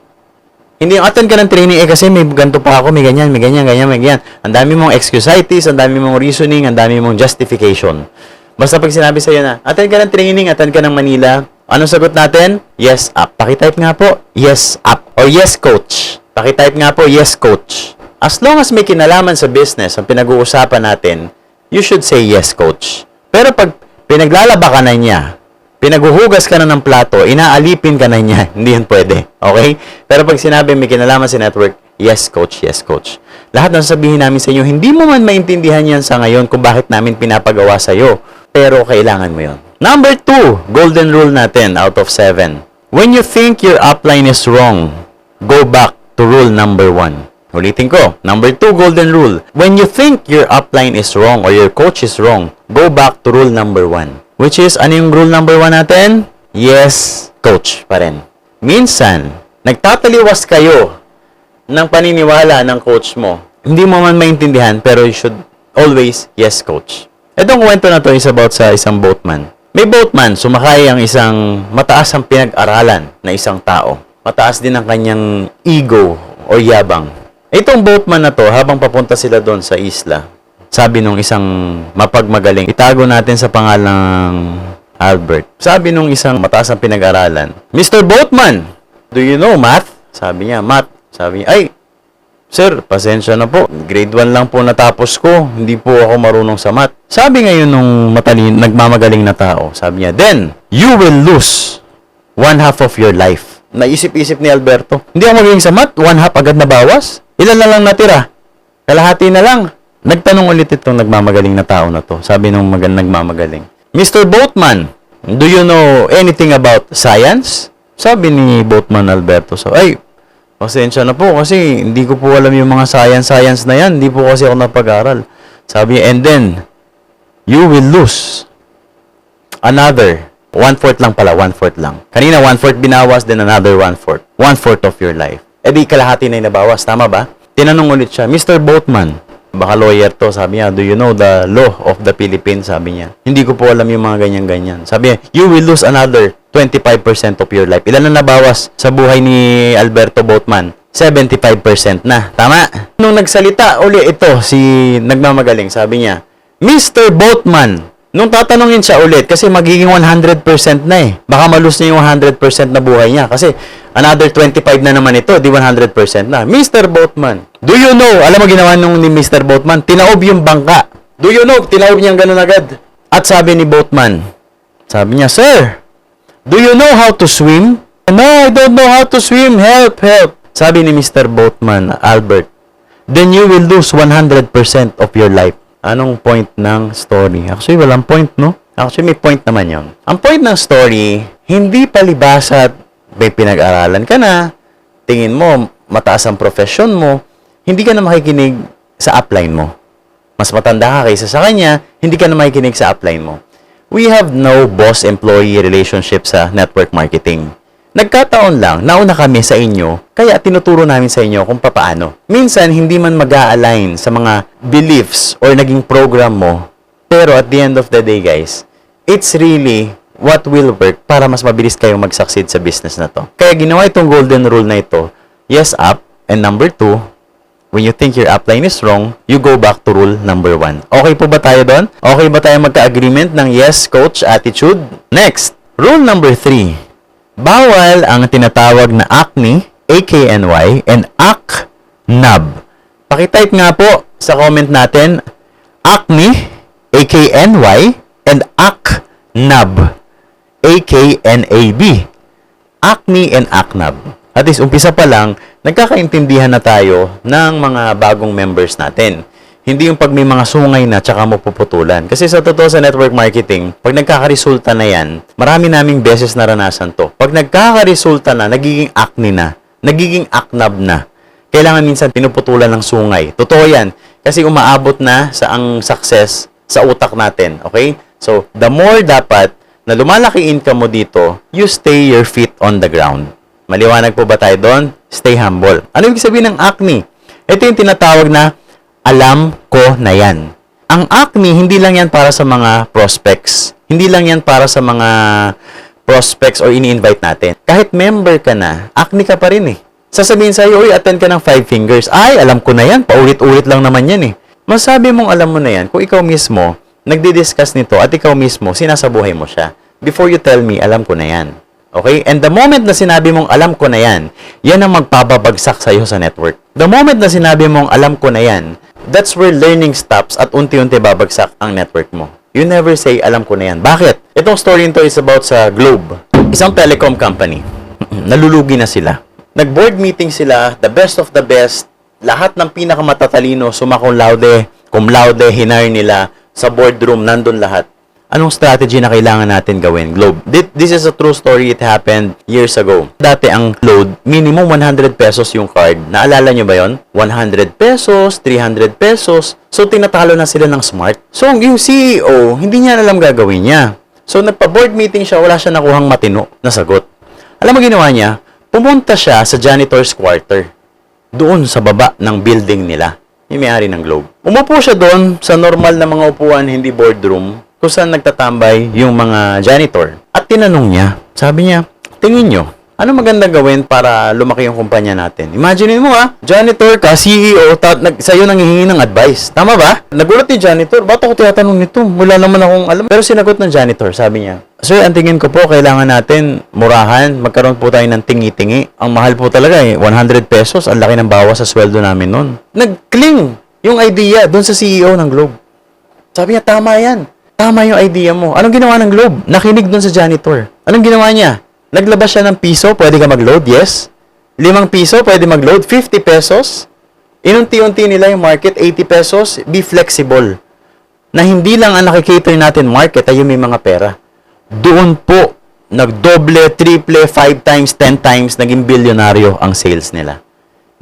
Hindi yung attend ka ng training, kasi may ganito pa ako, may ganyan. Ang dami mong excusitis, ang dami mong reasoning, ang dami mong justification. Basta pag sinabi sa'yo na, attend ka ng training, attend ka ng Manila, anong sagot natin? Yes up. Pakitype nga po, yes up. Or yes coach. Pakitype nga po, yes coach. As long as may kinalaman sa business, ang pinag-uusapan natin, you should say yes coach. Pero pag pinaglalaba ka na niya, pinaghuhugas ka na ng plato, inaalipin ka na niya, hindi yan pwede. Okay? Pero pag sinabi may kinalaman sa network, yes coach, yes coach. Lahat ng sabihin namin sa inyo, hindi mo man maintindihan yan sa ngayon kung bakit namin pinapagawa sa iyo. Pero kailangan mo yon. Number 2, golden rule natin out of 7. When you think your upline is wrong, go back to rule number 1. Ulitin ko. Number 2, golden rule. When you think your upline is wrong or your coach is wrong, go back to rule number 1. Which is, ano yung rule number 1 natin? Yes, coach pa rin. Minsan, nagtataliwas kayo ng paniniwala ng coach mo. Hindi mo man maintindihan, pero you should always, yes, coach. Itong kwento na to is about sa isang boatman. May boatman, sumakay ang isang mataas ang pinag-aralan na isang tao. Mataas din ang kanyang ego o yabang. Itong boatman na to, habang papunta sila doon sa isla, sabi nung isang mapagmagaling, itago natin sa pangalang Albert. Sabi nung isang mataas ang pinag-aralan, Mr. Boatman, do you know math? Sabi niya, math. Sabi niya, ay, sir, pasensya na po. Grade 1 lang po natapos ko. Hindi po ako marunong sa math. Sabi ngayon nung nagmamagaling na tao, sabi niya, then, you will lose 1/2 of your life. Naisip-isip ni Alberto, hindi ako magaling sa math, 1/2 agad na bawas? Ilan na lang natira? Kalahati na lang. Nagtanong ulit itong nagmamagaling na tao na to. Sabi nung nagmamagaling, Mr. Boatman, do you know anything about science? Sabi ni Boatman Alberto, so, ay, pasensya na po kasi hindi ko po alam yung mga science na yan. Hindi po kasi ako napag-aral. Sabi, and then, you will lose another 1/4 lang pala, 1/4 lang. Kanina 1/4 binawas, then another 1/4. 1/4 of your life. E di kalahati na yung nabawas, tama ba? Tinanong ulit siya, Mr. Boatman, baka lawyer to, sabi niya, do you know the law of the Philippines? Sabi niya, hindi ko po alam yung mga ganyan-ganyan. Sabi niya, you will lose another 25% of your life. Ilan na nabawas sa buhay ni Alberto Boatman? 75% na. Tama? Nung nagsalita uli ito, si nagmamagaling, sabi niya, Mr. Boatman, nung tatanungin siya ulit, kasi magiging 100% na eh. Baka malus niya yung 100% na buhay niya. Kasi another 25 na naman ito, di 100% na. Mr. Boatman, do you know, alam mo ginawa nung ni Mr. Boatman, tinaob yung bangka. Do you know, tinaob niyang ganun agad. At sabi ni Boatman, sabi niya, Sir, do you know how to swim? No, I don't know how to swim. Help, help. Sabi ni Mr. Boatman, Albert, then you will lose 100% of your life. Anong point ng story? Actually, walang point, no? Actually, may point naman yun. Ang point ng story, hindi palibasa at may pinag-aralan ka na, tingin mo, mataas ang profession mo, hindi ka na makikinig sa upline mo. Mas matanda ka kaysa sa kanya, hindi ka na makikinig sa upline mo. We have no boss-employee relationship sa network marketing. Nagkataon lang, nauna kami sa inyo, kaya tinuturo namin sa inyo kung papaano. Minsan, hindi man mag-a-align sa mga beliefs or naging program mo, pero at the end of the day, guys, it's really what will work para mas mabilis kayong mag-succeed sa business na to. Kaya ginawa itong golden rule na ito, yes up, and number 2, when you think your upline is wrong, you go back to rule number 1. Okay po ba tayo doon? Okay ba tayo magka-agreement ng yes, coach, attitude? Next, rule number 3. Bawal ang tinatawag na acne, AKNY, and AKNAB. Pakitype nga po sa comment natin, acne, AKNY, and AKNAB, AKNAB. Acne and AKNAB. At least, umpisa pa lang, nagkakaintindihan na tayo ng mga bagong members natin. Hindi yung pag may mga sungay na tsaka mo puputulan. Kasi sa totoo sa network marketing, pag nagkakaresulta na yan, marami naming beses naranasan to. Pag nagkakaresulta na, nagiging acne na, nagiging AKNAB na. Kailangan minsan pinuputulan ng sungay. Totoo yan. Kasi umaabot na sa ang success sa utak natin. Okay? So, the more dapat na lumalaki income mo dito, you stay your feet on the ground. Maliwanag po ba tayo doon? Stay humble. Ano ibig sabihin ng acne? Ito yung tinatawag na alam ko na yan. Ang acne, hindi lang yan para sa mga prospects. Hindi lang yan para sa mga prospects o ini-invite natin. Kahit member ka na, acne ka pa rin eh. Sasabihin sa'yo, uy, attend ka ng 5 fingers. Ay, alam ko na yan. Paulit-ulit lang naman yan eh. Masabi mong alam mo na yan kung ikaw mismo nagdi-discuss nito at ikaw mismo sinasabuhay mo siya. Before you tell me, alam ko na yan. Okay? And the moment na sinabi mong alam ko na yan, yan ang magpapabagsak sa'yo sa network. The moment na sinabi mong alam ko na yan, that's where learning stops at unti-unti babagsak ang network mo. You never say alam ko na yan. Bakit? Itong story nito is about sa Globe. Isang telecom company. Nalulugi na sila. Nag-board meeting sila, the best of the best. Lahat ng pinakamatatalino, summa cum laude, hinire nila sa boardroom, nandun lahat. Anong strategy na kailangan natin gawin? Globe. This is a true story. It happened years ago. Dati ang load, minimum 100 pesos yung card. Naalala nyo ba yon? 100 pesos, 300 pesos. So, tinatalo na sila ng smart. So, yung CEO, hindi niya alam gagawin niya. So, nagpa-board meeting siya, wala siya nakuhang matino na sagot. Alam mo ginawa niya? Pumunta siya sa janitor's quarter. Doon sa baba ng building nila. Yung may-ari ng Globe. Umupo siya doon sa normal na mga upuan, hindi boardroom, kung saan nagtatambay yung mga janitor. At tinanong niya, sabi niya, tingin nyo, ano maganda gawin para lumaki yung kumpanya natin? Imagine mo janitor ka, CEO, sa'yo nanghihingi ng advice. Tama ba? Nagulat yung janitor, ba't ako tinatanong nito? Wala naman akong alam. Pero sinagot ng janitor, sabi niya, Sir, ang tingin ko po, kailangan natin murahan, magkaroon po tayo ng tingi-tingi. Ang mahal po talaga 100 pesos, ang laki ng bawas sa sweldo namin nun. Nag-cling yung idea doon sa CEO ng Globe. Sabi niya, tama yan. Tama yung idea mo. Anong ginawa ng Globe? Nakinig doon sa janitor. Anong ginawa niya? Naglabas siya ng piso, pwede ka mag-load? Yes. 5 piso, pwede mag-load? 50 pesos. Inunti-unti nila yung market, 80 pesos. Be flexible. Na hindi lang ang nakikater natin market ay yung may mga pera. Doon po, nagdoble, triple, 5 times, 10 times, naging bilyonaryo ang sales nila.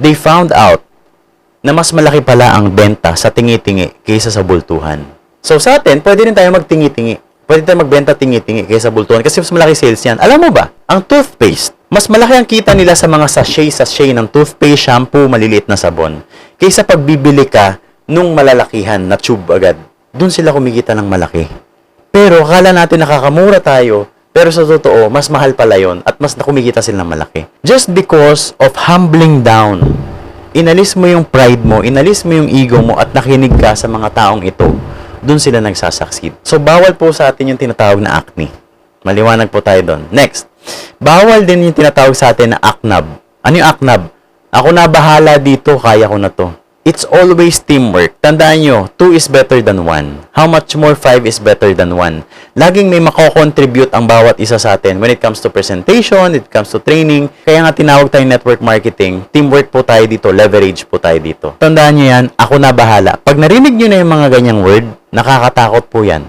They found out na mas malaki pala ang benta sa tingi-tingi kaysa sa bultuhan. So sa atin, pwede rin tayo magtingi-tingi. Pwede tayo magbenta tingi-tingi kaysa bultuhan kasi mas malaki sales yan. Alam mo ba, ang toothpaste, mas malaki ang kita nila sa mga sachet ng toothpaste, shampoo, maliliit na sabon. Kaysa pagbibili ka nung malalakihan na tube agad. Doon sila kumikita ng malaki. Pero akala natin nakakamura tayo, pero sa totoo, mas mahal pala yun at mas nakumikita sila ng malaki. Just because of humbling down, inalis mo yung pride mo, inalis mo yung ego mo at nakinig ka sa mga taong ito, doon sila nagsasucceed. So, bawal po sa atin yung tinatawag na acne. Maliwanag po tayo doon. Next, bawal din yung tinatawag sa atin na AKNAB. Ano yung AKNAB? Ako na bahala dito, kaya ko na to. It's always teamwork. Tandaan nyo, 2 is better than 1. How much more 5 is better than 1? Laging may mako-contribute ang bawat isa sa atin when it comes to presentation, it comes to training. Kaya nga tinawag tayong network marketing. Teamwork po tayo dito, leverage po tayo dito. Tandaan nyo yan, ako na bahala. Pag narinig nyo na yung mga ganyang word, nakakatakot po yan.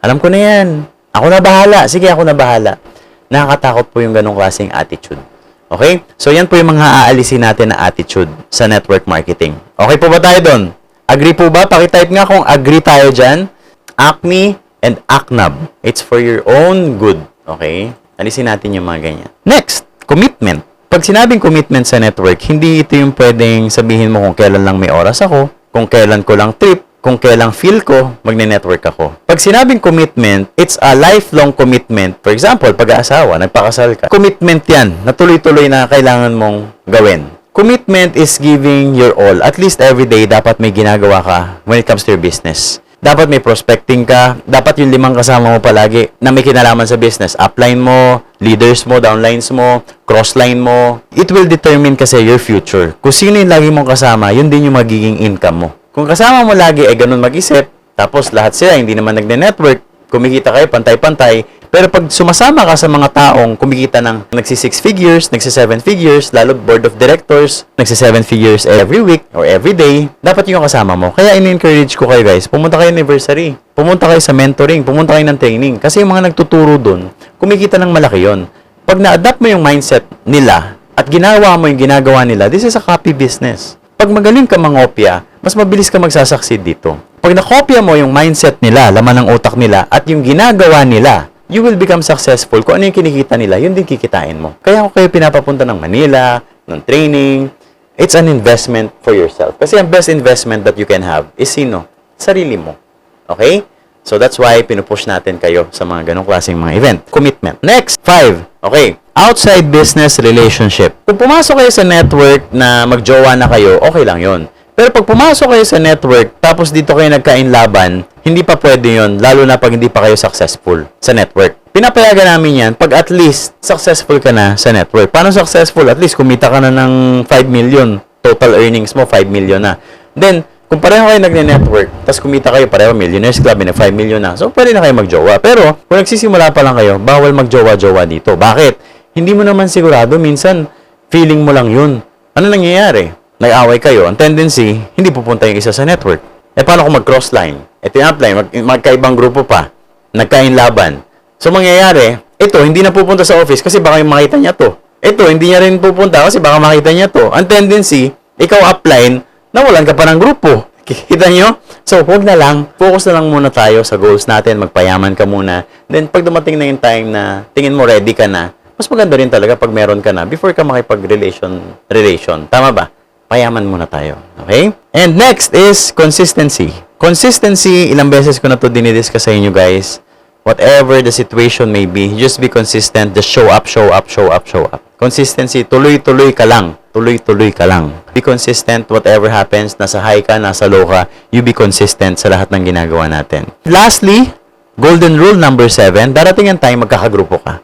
Alam ko na yan. Ako na bahala. Sige, ako na bahala. Nakakatakot po yung ganong klaseng attitude. Okay? So, yan po yung mga aalisin natin na attitude sa network marketing. Okay po ba tayo doon? Agree po ba? Pakitype nga kung agree tayo dyan. Acne and AKNAB. It's for your own good. Okay? Alisin natin yung mga ganyan. Next, commitment. Pag sinabing commitment sa network, hindi ito yung pwedeng sabihin mo kung kailan lang may oras ako, kung kailan ko lang trip, kung kailang feel ko, magne-network ako. Pag sinabing commitment, it's a lifelong commitment. For example, pag-aasawa, nagpakasal ka. Commitment yan, na tuloy-tuloy na kailangan mong gawin. Commitment is giving your all. At least every day, dapat may ginagawa ka when it comes to your business. Dapat may prospecting ka. Dapat yung 5 kasama mo palagi na may kinalaman sa business. Upline mo, leaders mo, downlines mo, crossline mo. It will determine kasi your future. Kung sino yung lagi mong kasama, yun din yung magiging income mo. Kung kasama mo lagi ay ganun mag-isip, tapos lahat sila hindi naman nagne-network, kumikita kayo pantay-pantay, pero pag sumasama ka sa mga taong kumikita ng nagsi-6 figures, nagsi-7 figures, lalo board of directors, nagsi-7 figures every week or every day, dapat yung kasama mo. Kaya in-encourage ko kayo guys, pumunta kayo anniversary, pumunta kayo sa mentoring, pumunta kayo ng training. Kasi yung mga nagtuturo dun, kumikita ng malaki yon. Pag na-adapt mo yung mindset nila at ginawa mo yung ginagawa nila, this is a copy business. Pag magaling ka mangopya, mas mabilis ka magsasucceed dito. Pag nakopya mo yung mindset nila, laman ng utak nila, at yung ginagawa nila, you will become successful. Kung ano yung kinikita nila, yun din kikitain mo. Kaya kung kayo pinapapunta ng Manila, ng training, it's an investment for yourself. Kasi ang best investment that you can have is sino? Sarili mo. Okay? So that's why pinupush natin kayo sa mga ganong klaseng mga event. Commitment. Next, 5. Okay. Outside business relationship. Kung pumasok kayo sa network na magjowa na kayo, okay lang yon. Pero pag pumasok kayo sa network, tapos dito kayo nagkain-laban, hindi pa pwede yun, lalo na pag hindi pa kayo successful sa network. Pinapayagan namin yan pag at least successful ka na sa network. Paano successful? At least kumita ka na ng 5 million. Total earnings mo, 5 million na. Then, kung pareho kayo nagne-network, tapos kumita kayo pareho, Millionaires Club, na 5 million na. So, pwede na kayo magjowa. Pero, kung nagsisimula pa lang kayo, bawal magjowa-jowa dito. Bakit? Hindi mo naman sigurado, minsan, feeling mo lang yun. Ano nangyayari? Nag-away kayo, ang tendency, hindi pupunta yung isa sa network. Paano kung mag-crossline? Ito yung upline, magkaibang grupo pa, nagkain-laban. So, mangyayari, ito, hindi na pupunta sa office kasi baka yung makita niya to. Ito, hindi niya rin pupunta kasi baka makita niya to. Ang tendency, ikaw upline, nawalan ka pa ng grupo. Kita nyo? So, huwag na lang. Focus na lang muna tayo sa goals natin. Magpayaman ka muna. Then, pag dumating na yung time na tingin mo ready ka na, mas maganda rin talaga pag meron ka na before ka makipag-relation. Tama ba? Payaman muna tayo. Okay? And next is consistency. Consistency, ilang beses ko na to dinidiscuss sa inyo guys. Whatever the situation may be, just be consistent. Just show up, show up, show up, show up. Consistency, tuloy-tuloy ka lang. Tuloy-tuloy ka lang. Be consistent, whatever happens, nasa high ka, nasa low ka, you be consistent sa lahat ng ginagawa natin. Lastly, golden rule number 7, darating ang time magkakagrupo ka.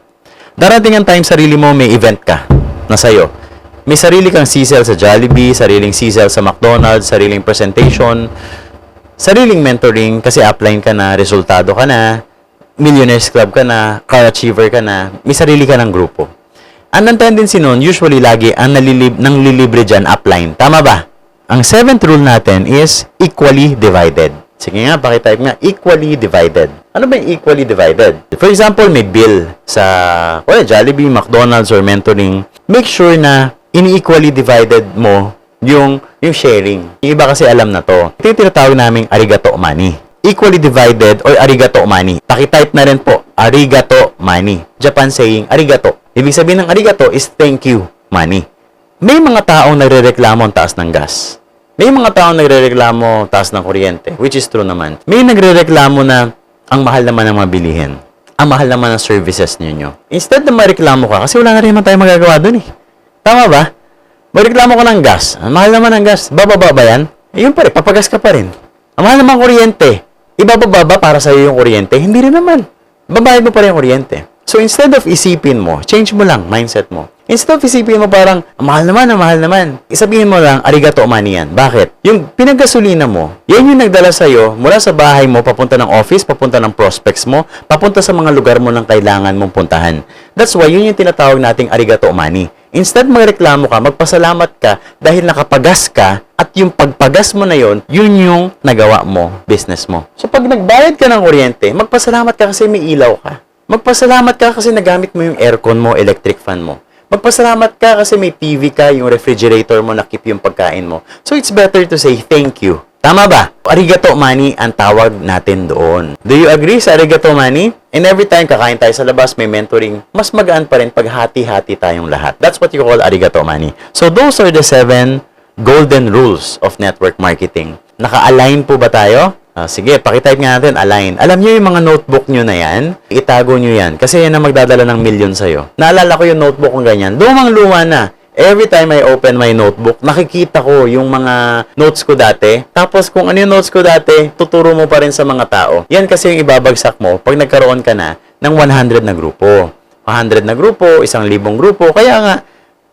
Darating ang time sarili mo may event ka na sa'yo. May sarili kang C-cell sa Jollibee, sariling C-cell sa McDonald's, sariling presentation, sariling mentoring kasi upline ka na, resultado ka na, Millionaires Club ka na, car achiever ka na, may sarili ka ng grupo. Ang tendency nun, usually lagi ang nanglilibre dyan upline. Tama ba? Ang 7th rule natin is equally divided. Sige nga, pakitype nga, equally divided. Ano ba yung equally divided? For example, may bill sa Jollibee, McDonald's, or mentoring. Make sure na ini-equally divided mo yung sharing. Yung iba kasi alam na to. Ito yung tinatawag naming arigato money. Equally divided or arigato money. Pakitype na rin po, arigato money. Japan saying arigato. Ibig sabihin ng arigato is thank you money. May mga taong nagrereklamo ang taas ng gas. May mga taong nagrereklamo taas ng kuryente, which is true naman. May nagrereklamo na ang mahal naman ng mga bilihin. Ang mahal naman ng services ninyo. Instead na mareklamo ka, kasi wala na rin naman tayo magagawa dun eh. Tama ba? Magreklamo ka ng gas. Ang mahal naman ng gas. Bababa ba yan? Yun pa rin, papagas ka pa rin. Ang mahal naman kuryente. Ibababa ba para sa'yo yung kuryente? Hindi rin naman. Babayad mo pa rin yung kuryente. So, instead of isipin mo, change mo lang mindset mo. Instead of isipin mo parang, mahal naman. Isabihin mo lang, arigato money yan. Bakit? Yung pinaggasolina mo, yan yung nagdala sa'yo mula sa bahay mo, papunta ng office, papunta ng prospects mo, papunta sa mga lugar mo ng kailangan mong puntahan. That's why, yun yung tinatawag nating arigato money. Instead magreklamo ka, magpasalamat ka dahil nakapagas ka at yung pagpagas mo na yun yung nagawa mo, business mo. So, pag nagbayad ka ng kuryente, magpasalamat ka kasi may ilaw ka. Magpasalamat ka kasi nagamit mo yung aircon mo, electric fan mo. Magpasalamat ka kasi may TV ka, yung refrigerator mo, nakip yung pagkain mo. So, it's better to say thank you. Tama ba? Arigato money ang tawag natin doon. Do you agree sa arigato money? And every time kakain tayo sa labas, may mentoring, mas magaan pa rin pag hati-hati tayong lahat. That's what you call arigato money. So, those are the 7 golden rules of network marketing. Naka-align po ba tayo? Sige, pakitype nga natin, align. Alam nyo yung mga notebook nyo na yan? Itago nyo yan. Kasi yan ang magdadala ng million sa'yo. Naalala ko yung notebook kong ganyan. Lumang-luma na. Every time I open my notebook, nakikita ko yung mga notes ko dati. Tapos kung ano yung notes ko dati, tuturo mo pa rin sa mga tao. Yan kasi yung ibabagsak mo pag nagkaroon ka na ng 100 na grupo. 100 na grupo, 1,000 grupo. Kaya nga,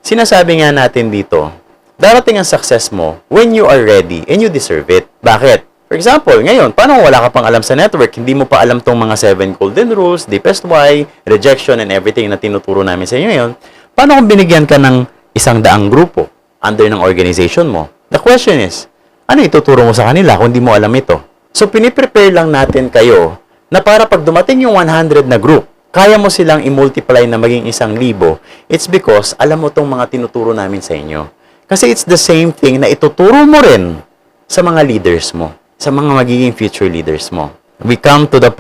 sinasabi nga natin dito, darating ang success mo when you are ready and you deserve it. Bakit? For example, ngayon, paano wala ka pang alam sa network? Hindi mo pa alam tong mga 7 golden rules, deepest why, rejection, and everything na tinuturo namin sa inyo ngayon. Paano kung binigyan ka ng 100 grupo under ng organization mo? The question is, ano ituturo mo sa kanila kung di mo alam ito? So, piniprepare lang natin kayo na para pag dumating yung 100 na group, kaya mo silang i-multiply na maging 1,000. It's because alam mo tong mga tinuturo namin sa inyo. Kasi it's the same thing na ituturo mo rin sa mga leaders mo, sa mga magiging future leaders mo. We come to the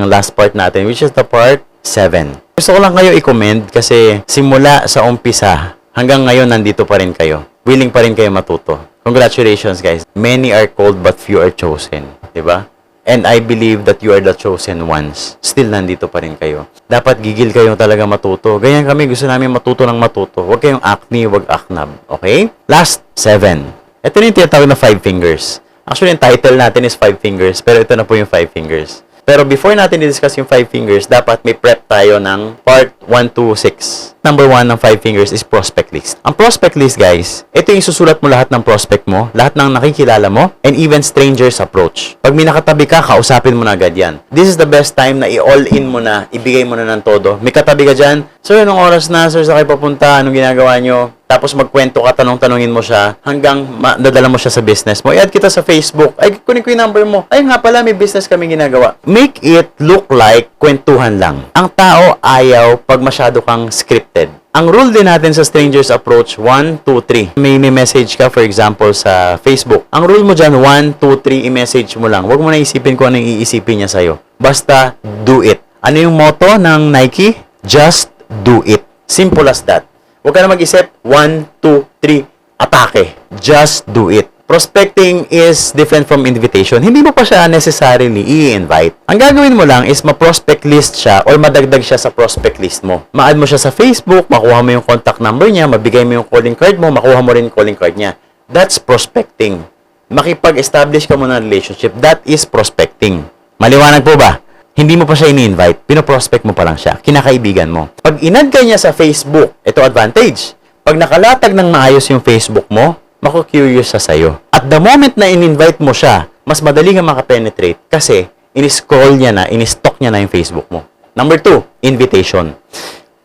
last part natin, which is the part 7. Gusto ko lang kayo i-commend kasi simula sa umpisa, hanggang ngayon, nandito pa rin kayo. Willing pa rin kayo matuto. Congratulations, guys. Many are called but few are chosen. Diba? And I believe that you are the chosen ones. Still, nandito pa rin kayo. Dapat gigil kayo talaga matuto. Ganyan kami, gusto namin matuto ng matuto. Huwag kayong acne, huwag aknab. Okay? Last, 7. Ito na yung tinatawag na 5 fingers. Actually, yung title natin is 5 fingers. Pero ito na po yung 5 fingers. Pero before natin i-discuss yung 5 fingers, dapat may prep tayo ng part 1 to 6. Number 1 ng 5 fingers is prospect list. Ang prospect list, guys, ito yung susulat mo lahat ng prospect mo, lahat ng nakikilala mo, and even strangers approach. Pag may nakatabi ka, kausapin mo na agad yan. This is the best time na i-all-in mo na, ibigay mo na ng todo. May katabi ka dyan, sir, anong oras na? Sir, sa kayo papunta? Anong ginagawa nyo? Tapos magkwento ka, tanong-tanongin mo siya hanggang dadala mo siya sa business mo. I-add kita sa Facebook. Ay, kunin ko yung number mo. Ay nga pala, may business kami ginagawa. Make it look like kwentuhan lang. Ang tao ayaw pag masyado kang scripted. Ang rule din natin sa strangers approach, 1, 2, 3. May message ka, for example, sa Facebook. Ang rule mo dyan, 1, 2, 3, i-message mo lang. Huwag mo na isipin kung anong iisipin niya sa'yo. Basta, do it. Ano yung motto ng Nike? Just do it. Simple as that. Huwag ka na mag-isip, 1, 2, 3, atake. Just do it. Prospecting is different from invitation. Hindi mo pa siya necessarily i-invite. Ang gagawin mo lang is ma-prospect list siya or madagdag siya sa prospect list mo. Ma-add mo siya sa Facebook, makuha mo yung contact number niya, mabigay mo yung calling card mo, makuha mo rin yung calling card niya. That's prospecting. Makipag-establish ka mo ng relationship. That is prospecting. Maliwanag po ba? Hindi mo pa siya ini-invite, pinoprospect mo pa lang siya, kinakaibigan mo. Pag inad ka niya sa Facebook, ito advantage. Pag nakalatag ng maayos yung Facebook mo, mako-curious siya sa'yo. At the moment na in-invite mo siya, mas madali nga makapenetrate kasi in-scroll niya na, in-stalk niya na yung Facebook mo. Number 2, invitation.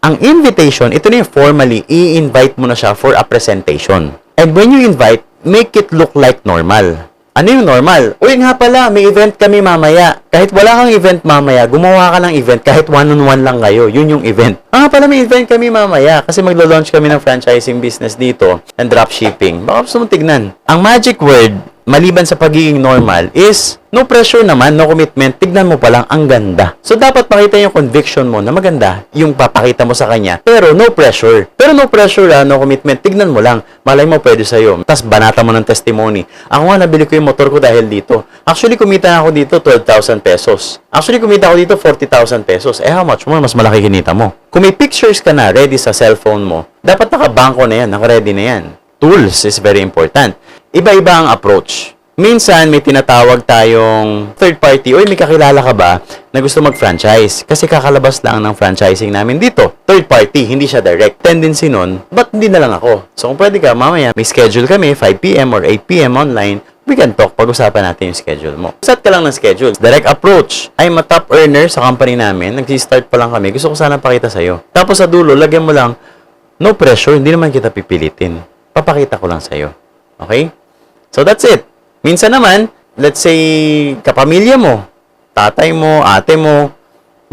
Ang invitation, ito na yung formally, i-invite mo na siya for a presentation. And when you invite, make it look like normal. Ano yung normal? Uy, nga pala, may event kami mamaya. Kahit wala kang event mamaya, gumawa ka ng event kahit one-on-one lang kayo. Yun yung event. Nga pala, may event kami mamaya kasi maglo-launch kami ng franchising business dito and dropshipping. Baka gusto mong tignan. Ang magic word, maliban sa pagiging normal, is no pressure naman, no commitment. Tignan mo pa lang, ang ganda. So, dapat makita yung conviction mo na maganda yung papakita mo sa kanya. Pero no pressure. Pero no pressure no commitment. Tignan mo lang. Malay mo pwede sa'yo. Tapos, banata mo ng testimony. Ako nga, nabili ko yung motor ko dahil dito. Actually, kumita ako dito 12,000 pesos. Actually, kumita ako dito 40,000 pesos. How much more? Mas malaki kinita mo. Kung may pictures ka na ready sa cellphone mo, dapat nakabangko na yan, naka-ready na yan. Tools is very important. Iba-iba ang approach. Minsan, may tinatawag tayong third party. Uy, may kakilala ka ba na gusto mag-franchise? Kasi kakalabas lang ng franchising namin dito. Third party, hindi siya direct. Tendency nun, ba't hindi na lang ako? So, kung pwede ka, mamaya, may schedule kami, 5 p.m. or 8 p.m. online, we can talk, pag-usapan natin yung schedule mo. Set ka lang ng schedule. Direct approach. I'm a top earner sa company namin. Nag-start pa lang kami. Gusto ko sana pakita sa'yo. Tapos sa dulo, lagyan mo lang, no pressure, hindi naman kita pipilitin. Papakita ko lang sa'yo. Okay? So, that's it. Minsan naman, let's say, kapamilya mo, tatay mo, ate mo,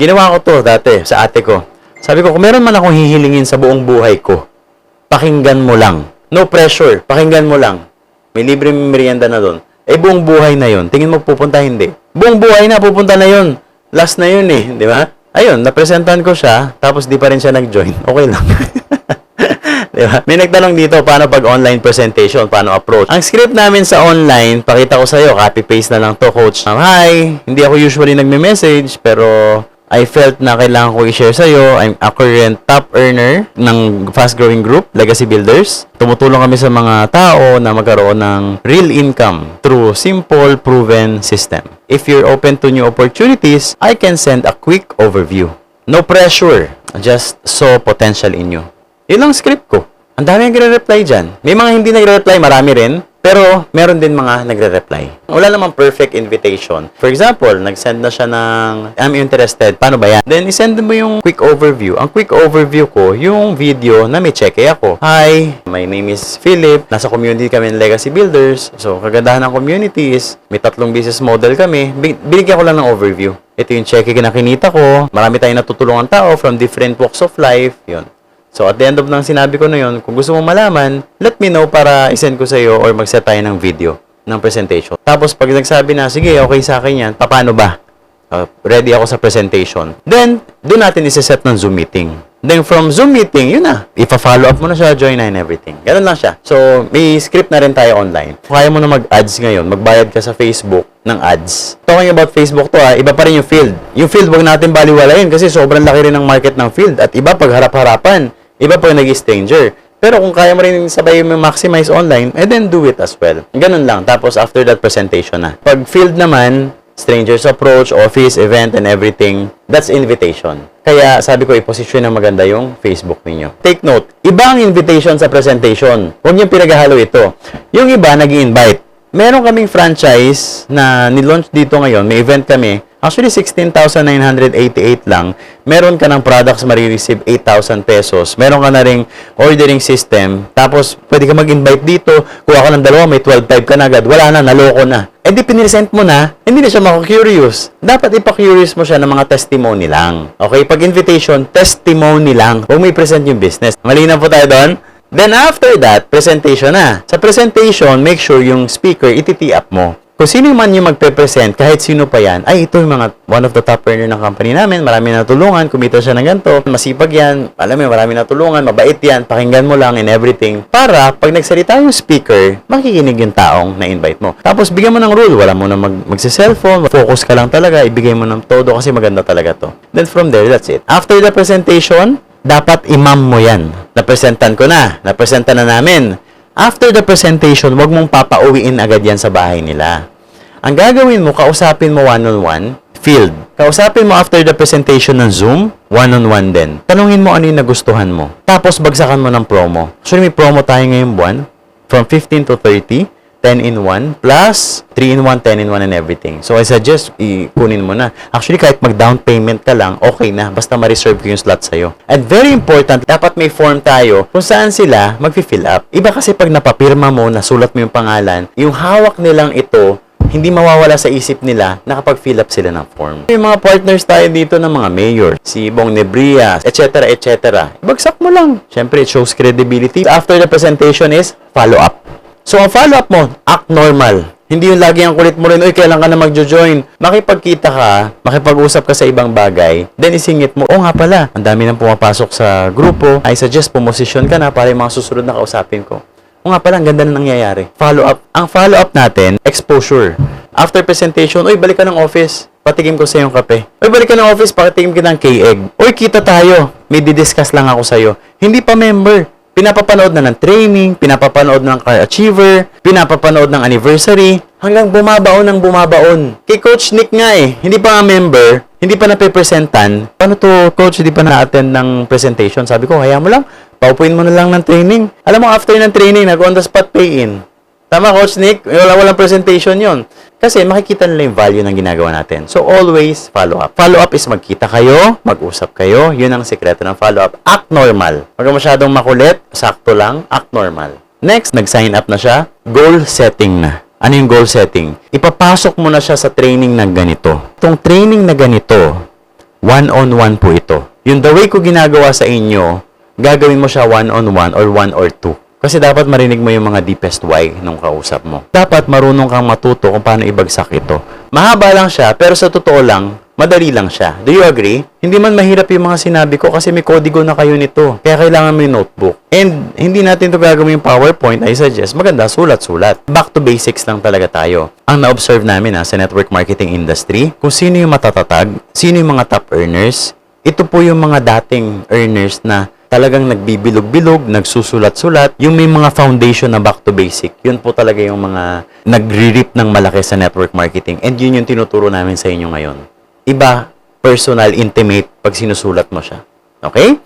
ginawa ko to dati sa ate ko. Sabi ko, kung meron man akong hihilingin sa buong buhay ko, pakinggan mo lang. No pressure, pakinggan mo lang. May libre merienda na doon. Eh, buong buhay na yun. Tingin mo pupunta, hindi. Buong buhay na, pupunta na yun. Last na yun eh, di ba? Ayun, napresentan ko siya, tapos di pa rin siya nag-join. Okay lang. Diba? May nagtanong dito, paano pag online presentation, paano approach. Ang script namin sa online, pakita ko sa'yo, copy-paste na lang to, coach. Hi, hindi ako usually nagme-message, pero I felt na kailangan ko i-share sa'yo. I'm a current top earner ng fast-growing group, Legacy Builders. Tumutulong kami sa mga tao na magkaroon ng real income through simple, proven system. If you're open to new opportunities, I can send a quick overview. No pressure. Just saw potential in you. Yun lang script ko. Ang dami nagre-reply dyan. May mga hindi nagre-reply, marami rin. Pero, meron din mga nagre-reply. Wala namang perfect invitation. For example, nag-send na siya ng, I'm interested, paano ba yan? Then, isend mo yung quick overview. Ang quick overview ko, yung video na may check ako. Hi, my name is Philip. Nasa community kami ng Legacy Builders. So, kagandahan ng community is, may 3 business model kami. Binigyan ko lang ng overview. Ito yung check na kinita ko. Marami tayong natutulungan tao from different walks of life. Yun. So, at the end of ng sinabi ko na yun, kung gusto mo malaman, let me know para isend ko sa iyo or mag-set tayo ng video ng presentation. Tapos, pag nagsabi na, sige, okay sa akin yan, paano ba? Ready ako sa presentation. Then, doon natin isa-set ng Zoom meeting. Then, from Zoom meeting, yun na. Ipa-follow up mo na siya, join na and everything. Ganun lang siya. So, may script na rin tayo online. Kaya mo na mag-ads ngayon, magbayad ka sa Facebook ng ads. Talking about Facebook to iba pa rin yung field. Yung field, wag natin baliwalayin kasi sobrang laki rin ng market ng field. At iba, pag harap-harapan. Iba pag nag-stranger. Pero kung kaya mo rin sabay mo maximize online, then do it as well. Ganun lang. Tapos after that, presentation na. Pag field naman, strangers approach, office, event, and everything, that's invitation. Kaya sabi ko, i-position na maganda yung Facebook ninyo. Take note, iba ang invitation sa presentation. Huwag niyong pinaghalo ito. Yung iba, nag-i-invite. Meron kaming franchise na nilaunch dito ngayon. May event kami. Actually, 16,988 lang. Meron ka ng products marireceive 8,000 pesos. Meron ka na ring ordering system. Tapos, pwede ka mag-invite dito. Kuha ka ng 2, may 12,500 ka na agad. Wala na, naloko na. Eh di piniresent mo na, hindi na siya maka-curious. Dapat ipa-curious mo siya ng mga testimony lang. Okay? Pag invitation, testimony lang. Huwag mo i-present yung business. Malinaw po tayo doon? Then after that, presentation na. Sa presentation, make sure yung speaker, iti-tee up mo. Kung sino man yung magpe-present, kahit sino pa yan, ay ito yung mga one of the top earner ng company namin, marami natulungan, kumita siya ng ganito, masipag yan, alam mo, marami natulungan, mabait yan, pakinggan mo lang and everything. Para pag nagsalita yung speaker, makikinig yung taong na-invite mo. Tapos bigyan mo ng rule, wala mo na magsi-cellphone, focus ka lang talaga, ibigay mo ng todo kasi maganda talaga to. Then from there, that's it. After the presentation, dapat imam mo yan. Napresentan ko na, napresentan na namin. After the presentation, wag mong papauwiin agad yan sa bahay nila. Ang gagawin mo, kausapin mo one-on-one, field. Kausapin mo after the presentation ng Zoom, one-on-one din. Tanungin mo ano yung nagustuhan mo. Tapos, bagsakan mo ng promo. Actually, may promo tayo ngayong buwan. From 15 to 30, 10 in 1, plus 3 in 1, 10 in 1 and everything. So, I suggest, kunin mo na. Actually, kahit mag-down payment ka lang, okay na. Basta ma-reserve ko yung slot sa'yo. And very important, dapat may form tayo kung saan sila mag-fill up. Iba kasi pag napapirma mo, nasulat mo yung pangalan, yung hawak nilang ito, hindi mawawala sa isip nila na kapag fill up sila ng form. Yung mga partners tayo dito ng mga mayor, si Bong Nebria, etc., etc. Bagsak mo lang. Siyempre, it shows credibility. After the presentation is follow-up. So, ang follow-up mo, act normal. Hindi yung lagi ang kulit mo rin, uy, kailan ka na magjo-join. Makipagkita ka, makipag-usap ka sa ibang bagay, then isingit mo, nga pala, ang dami nang pumapasok sa grupo. I suggest pumosisyon ka na para yung mga susunod na kausapin ko. Nga pala, ang ganda na nangyayari. Follow-up. Ang follow-up natin, exposure. After presentation, uy, balik ka ng office. Patikim ko sa yung kape. Uy, balik ka ng office, patikim kita ng K-egg. Uy, kita tayo. May didiscuss lang ako sa'yo. Hindi pa member. Pinapapanood na ng training, pinapapanood ng Car Achiever, pinapapanood ng anniversary, hanggang bumabaon ng bumabaon. Kay Coach Nick nga hindi pa nga member, hindi pa nape-presentan. Paano to, Coach, hindi pa na-attend ng presentation? Sabi ko, hayaan mo lang. Paupuin mo na lang ng training. Alam mo, after ng training, nag-on-the-spot pay-in. Tama, Coach Nick? Walang presentation yon. Kasi makikita nila yung value ng ginagawa natin. So, always follow up. Follow up is magkita kayo, mag-usap kayo. Yun ang sekreto ng follow up. Act normal. Huwag masyadong makulit. Sakto lang. Act normal. Next, nag-sign up na siya. Goal setting na. Ano yung goal setting? Ipapasok mo na siya sa training na ganito. Itong training na ganito, one-on-one po ito. Yung the way ko ginagawa sa inyo, gagawin mo siya one-on-one or 1 or 2. Kasi dapat marinig mo yung mga deepest why nung kausap mo. Dapat marunong kang matuto kung paano ibagsak ito. Mahaba lang siya, pero sa totoo lang, madali lang siya. Do you agree? Hindi man mahirap yung mga sinabi ko kasi may kodigo na kayo nito. Kaya kailangan mo yung notebook. And hindi natin ito gagawin yung PowerPoint. I suggest, maganda, sulat-sulat. Back to basics lang talaga tayo. Ang na-observe namin sa network marketing industry, kung sino yung matatatag, sino yung mga top earners, ito po yung mga dating earners na talagang nagbibilog-bilog, nagsusulat-sulat, yung may mga foundation na back to basic, yun po talaga yung mga nagre-rip ng malaki sa network marketing. And yun yung tinuturo namin sa inyo ngayon. Iba, personal, intimate, pag sinusulat mo siya. Okay?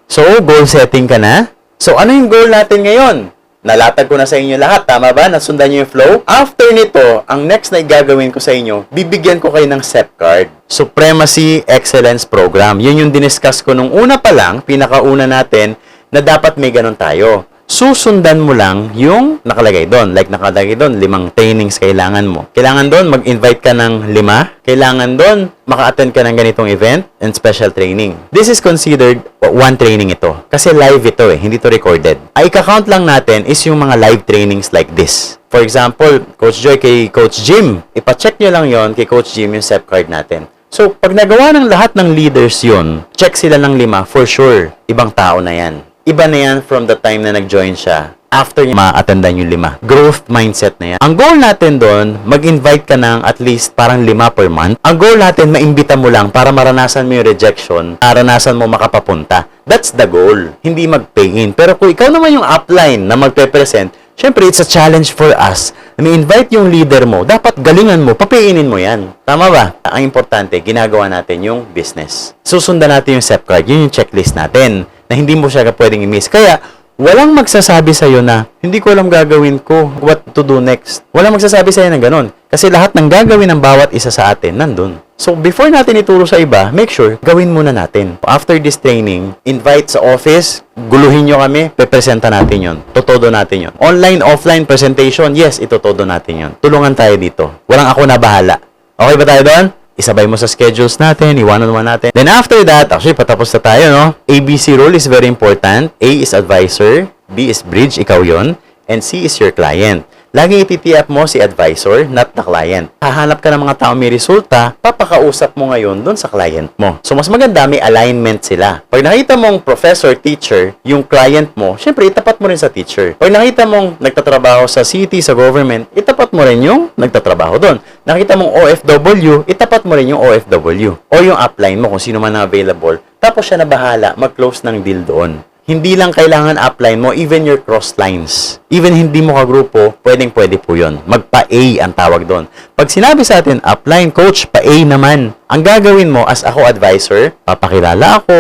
So, goal setting ka na. So, ano yung goal natin ngayon? Nalatag ko na sa inyo lahat. Tama ba? Nasundan niyo yung flow? After nito, ang next na igagawin ko sa inyo, bibigyan ko kayo ng SEP card. Supremacy Excellence Program. Yun yung diniscuss ko nung una pa lang, pinakauna natin, na dapat may ganun tayo. Susundan mo lang yung nakalagay doon. Like nakalagay doon, 5 trainings kailangan mo. Kailangan doon, mag-invite ka ng 5. Kailangan doon, maka-attend ka ng ganitong event and special training. This is considered one training ito. Kasi live ito hindi to recorded. Ay, ika-count lang natin is yung mga live trainings like this. For example, Coach Joy kay Coach Jim. Ipa-check nyo lang yon kay Coach Jim yung SEP card natin. So, pag nagawa ng lahat ng leaders yon, check sila ng 5, for sure, ibang tao na yan. Iba na yan from the time na nag-join siya. After niya ma-attendan yung 5. Growth mindset na yan. Ang goal natin doon, mag-invite ka ng at least parang 5 per month. Ang goal natin, maimbita mo lang para maranasan mo yung rejection, maranasan mo makapapunta. That's the goal. Hindi mag-pay in. Pero kung ikaw naman yung upline na magpe-present, syempre, it's a challenge for us. May invite yung leader mo, dapat galingan mo, papainin mo yan. Tama ba? Ang importante, ginagawa natin yung business. Susundan natin yung SEP card, yun yung checklist natin, na hindi mo siya pwedeng i-miss. Kaya, walang magsasabi sa'yo na, hindi ko alam gagawin ko, what to do next. Walang magsasabi sa'yo ng ganun. Kasi lahat ng gagawin ng bawat isa sa atin, nandun. So, before natin ituro sa iba, make sure, gawin muna natin. After this training, invite sa office, guluhin nyo kami, pepresenta natin yon. Totodo natin yon. Online, offline presentation, yes, itotodo natin yon. Tulungan tayo dito. Walang ako na bahala. Okay ba tayo doon? Isabay mo sa schedules natin, iwanan natin. Then after that, actually, patapos na tayo, no? ABC rule is very important. A is advisor, B is bridge, ikaw yon, and C is your client. Laging ititiap mo si advisor, not the client. Hahanap ka ng mga tao may resulta, papakausap mo ngayon doon sa client mo. So, mas maganda may alignment sila. Pag nakita mong professor, teacher, yung client mo, syempre, itapat mo rin sa teacher. Pag nakita mong nagtatrabaho sa city, sa government, itapat mo rin yung nagtatrabaho doon. Nakita mong OFW, itapat mo rin yung OFW. O yung upline mo kung sino man na available. Tapos siya na bahala, mag-close ng deal doon. Hindi lang kailangan upline mo, even your cross lines. Even hindi mo kagrupo, pwede po yun. Magpa-A ang tawag doon. Pag sinabi sa atin, upline coach, pa-A naman. Ang gagawin mo as ako advisor, papakilala ako,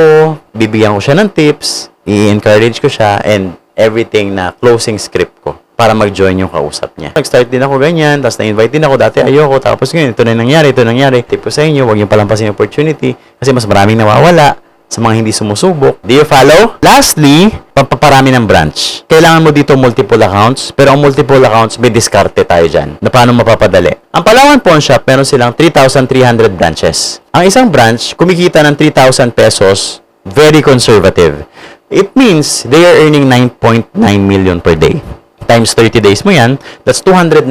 bibigyan ko siya ng tips, i-encourage ko siya, and everything na closing script ko para mag-join yung kausap niya. Nag-start din ako ganyan, tapos na-invite din ako, dati ayoko, tapos ngayon, ito na nangyari. Tip ko sa inyo, huwag niyo palampasin yung opportunity kasi mas maraming nawawala sa mga hindi sumusubok. Do you follow? Lastly, pampaparami ng branch. Kailangan mo dito multiple accounts, pero ang multiple accounts, may diskarte tayo dyan na paano mapapadali. Ang Palawan Pawn Shop, meron silang 3,300 branches. Ang isang branch, kumikita ng 3,000 pesos, very conservative. It means they are earning 9.9 million per day. Times 30 days mo yan, that's 297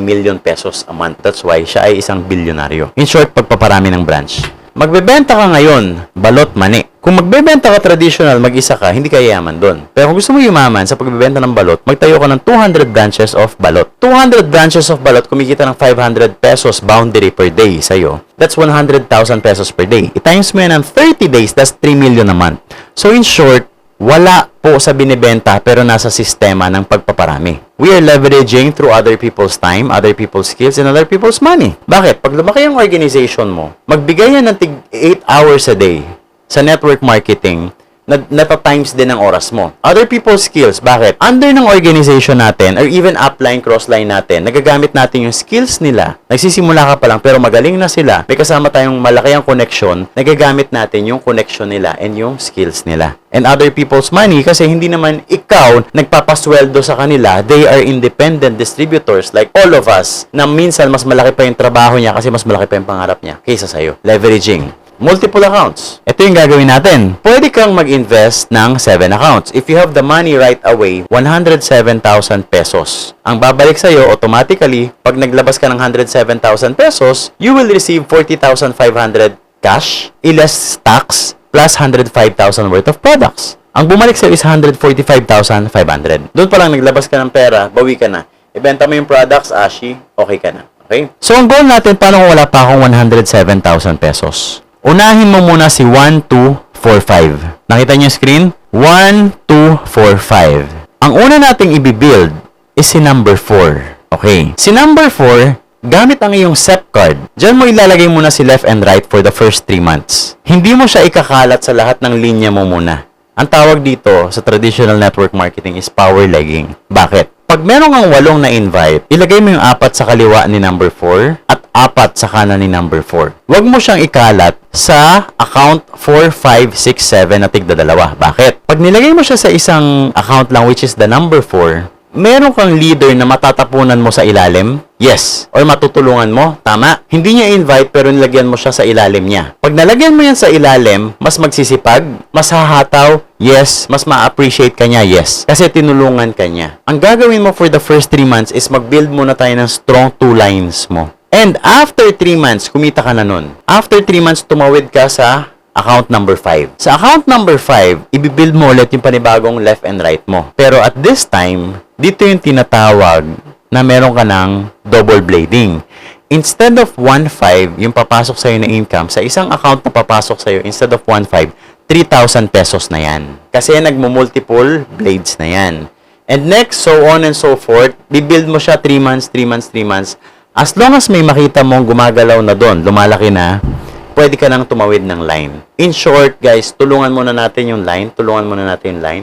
million pesos a month. That's why siya ay isang bilyonaryo. In short, pagpaparami ng branch. Magbebenta ka ngayon, balot mani. Kung magbebenta ka traditional, mag-isa ka, hindi ka yaman doon. Pero kung gusto mo yumaman sa pagbebenta ng balot, magtayo ka ng 200 branches of balot. 200 branches of balot, kumikita ng 500 pesos boundary per day sa'yo. That's 100,000 pesos per day. I-times mo yan ng 30 days, that's 3 million a month. So in short, wala po sa binibenta pero nasa sistema ng pagpaparami. We are leveraging through other people's time, other people's skills, and other people's money. Bakit? Pag lumaki ang organization mo, magbigay yan ng 8 hours a day sa network marketing, nata-times din ang oras mo. Other people's skills, bakit? Under ng organization natin, or even upline, crossline natin, nagagamit natin yung skills nila. Nagsisimula ka pa lang, pero magaling na sila. May kasama tayong malaki ang connection, nagagamit natin yung connection nila and yung skills nila. And other people's money, kasi hindi naman ikaw nagpapasweldo sa kanila. They are independent distributors like all of us, na minsan mas malaki pa yung trabaho niya kasi mas malaki pa yung pangarap niya kaysa sa'yo. Leveraging. multiple accounts. Ito yung gagawin natin. Pwede kang mag-invest ng 7 accounts. If you have the money right away, 107,000 pesos. Ang babalik sa'yo automatically, pag naglabas ka ng 107,000 pesos, you will receive 40,500 cash, less tax, plus 105,000 worth of products. Ang bumalik sa'yo is 145,500. Doon pa lang naglabas ka ng pera, bawi ka na. Ibenta mo yung products, Ashi, okay ka na. Okay? So, ang goal natin, paano kung wala pa akong 107,000 pesos? Unahin mo muna si 1245. Nakita niyo yung screen? 1245. Ang una nating i-build is si number 4. Okay. Si number 4, gamit ang iyong SEP card. Diyan mo ilalagay muna si left and right for the first 3 months. Hindi mo siya ikakalat sa lahat ng linya mo muna. Ang tawag dito sa traditional network marketing is power legging. Bakit? Pag meron kang 8 na invite, ilagay mo yung 4 sa kaliwa ni number 4 at 4 sa kanan ni number 4. Huwag mo siyang ikalat sa account 4, 5, 6, 7 na tigda dalawa. Bakit? Pag nilagay mo siya sa isang account lang which is the number 4, meron kang leader na matatapunan mo sa ilalim? Yes. Or matutulungan mo? Tama. Hindi niya invite pero nilagyan mo siya sa ilalim niya. Pag nalagyan mo yan sa ilalim, mas magsisipag, mas hahataw, yes. Mas ma-appreciate ka niya, yes. Kasi tinulungan ka niya. Ang gagawin mo for the first 3 months is mag-build muna tayo ng strong 2 lines mo. And after 3 months, kumita ka na nun. After 3 months, tumawid ka sa account number 5. Sa account number 5, ibibuild mo ulit yung panibagong left and right mo. Pero at this time, dito yung tinatawag na meron ka ng double blading. Instead of 1.5, yung papasok sa'yo na income, sa isang account na papasok sa'yo, instead of 1.5, 3,000 pesos na yan. Kasi nagmo-multiple blades na yan. And next, so on and so forth, bibuild mo siya 3 months, 3 months, 3 months. As long as may makita mong gumagalaw na doon, lumalaki na, pwede ka nang tumawid ng line. In short, guys, tulungan muna natin yung line.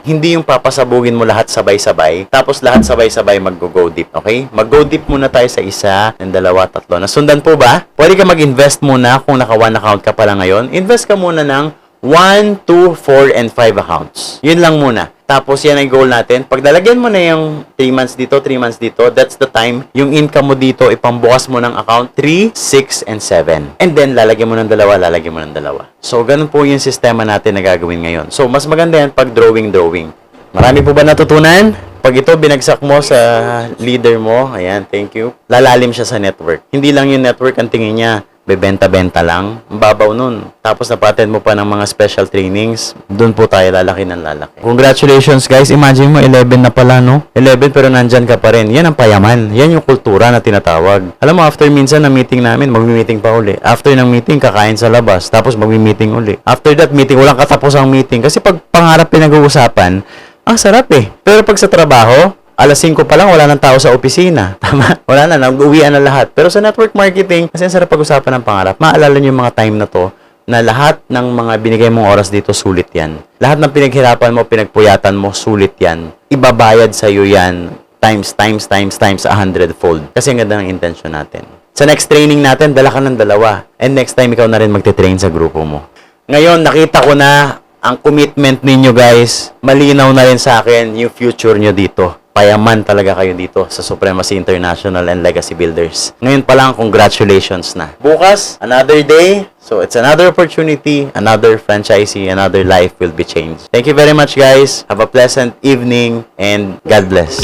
Hindi yung papasabugin mo lahat sabay-sabay, tapos lahat sabay-sabay mag-go deep, okay? Mag-go deep muna tayo sa 1, 2, 3. Nasundan po ba? Pwede ka mag-invest muna kung naka 1 account ka pa lang ngayon. Invest ka muna ng 1, 2, 4, and 5 accounts. Yun lang muna. Tapos yan ang goal natin. Pag nalagyan mo na yung 3 months dito, 3 months dito, that's the time yung income mo dito, ipambukas mo ng account 3, 6, and 7. And then, lalagyan mo ng 2, lalagyan mo ng 2. So, ganun po yung sistema natin na gagawin ngayon. So, mas maganda yan pag drawing. Marami po ba natutunan? Pag ito, binagsak mo sa leader mo, ayan, thank you. Lalalim siya sa network. Hindi lang yung network ang tingin niya, bebenta-benta lang, babaw nun. Tapos napattend mo pa ng mga special trainings, doon po tayo lalaki ng lalaki. Congratulations guys, imagine mo 11 na pala, no? 11 pero nandyan ka pa rin. Yan ang payaman. Yan yung kultura na tinatawag. Alam mo, after minsan ng meeting namin, magmi-meeting pa uli. After ng meeting, kakain sa labas. Tapos magmi-meeting uli. After that meeting, walang katapos ang meeting. Kasi pag pangarap pinag-uusapan, ang sarap eh. Pero pag sa trabaho, alas 5 pa lang, wala nang tao sa opisina. Tama? Wala na, nag-uwian na lahat. Pero sa network marketing, kasi ang sarap pag-usapan ng pangarap. Maalala nyo yung mga time na to, na lahat ng mga binigay mong oras dito, sulit yan. Lahat ng pinaghirapan mo, pinagpuyatan mo, sulit yan. Ibabayad sa'yo yan, times 100-fold. Kasi ang ganda ng intention natin. Sa next training natin, dala ka ng 2. And next time, ikaw na rin magte-train sa grupo mo. Ngayon, nakita ko na ang commitment ninyo guys, malinaw na rin sa akin yung future nyo dito. Payaman talaga kayo dito sa Supremacy International and Legacy Builders. Ngayon pa lang, congratulations na. Bukas, another day. So, it's another opportunity, another franchisee, another life will be changed. Thank you very much, guys. Have a pleasant evening and God bless.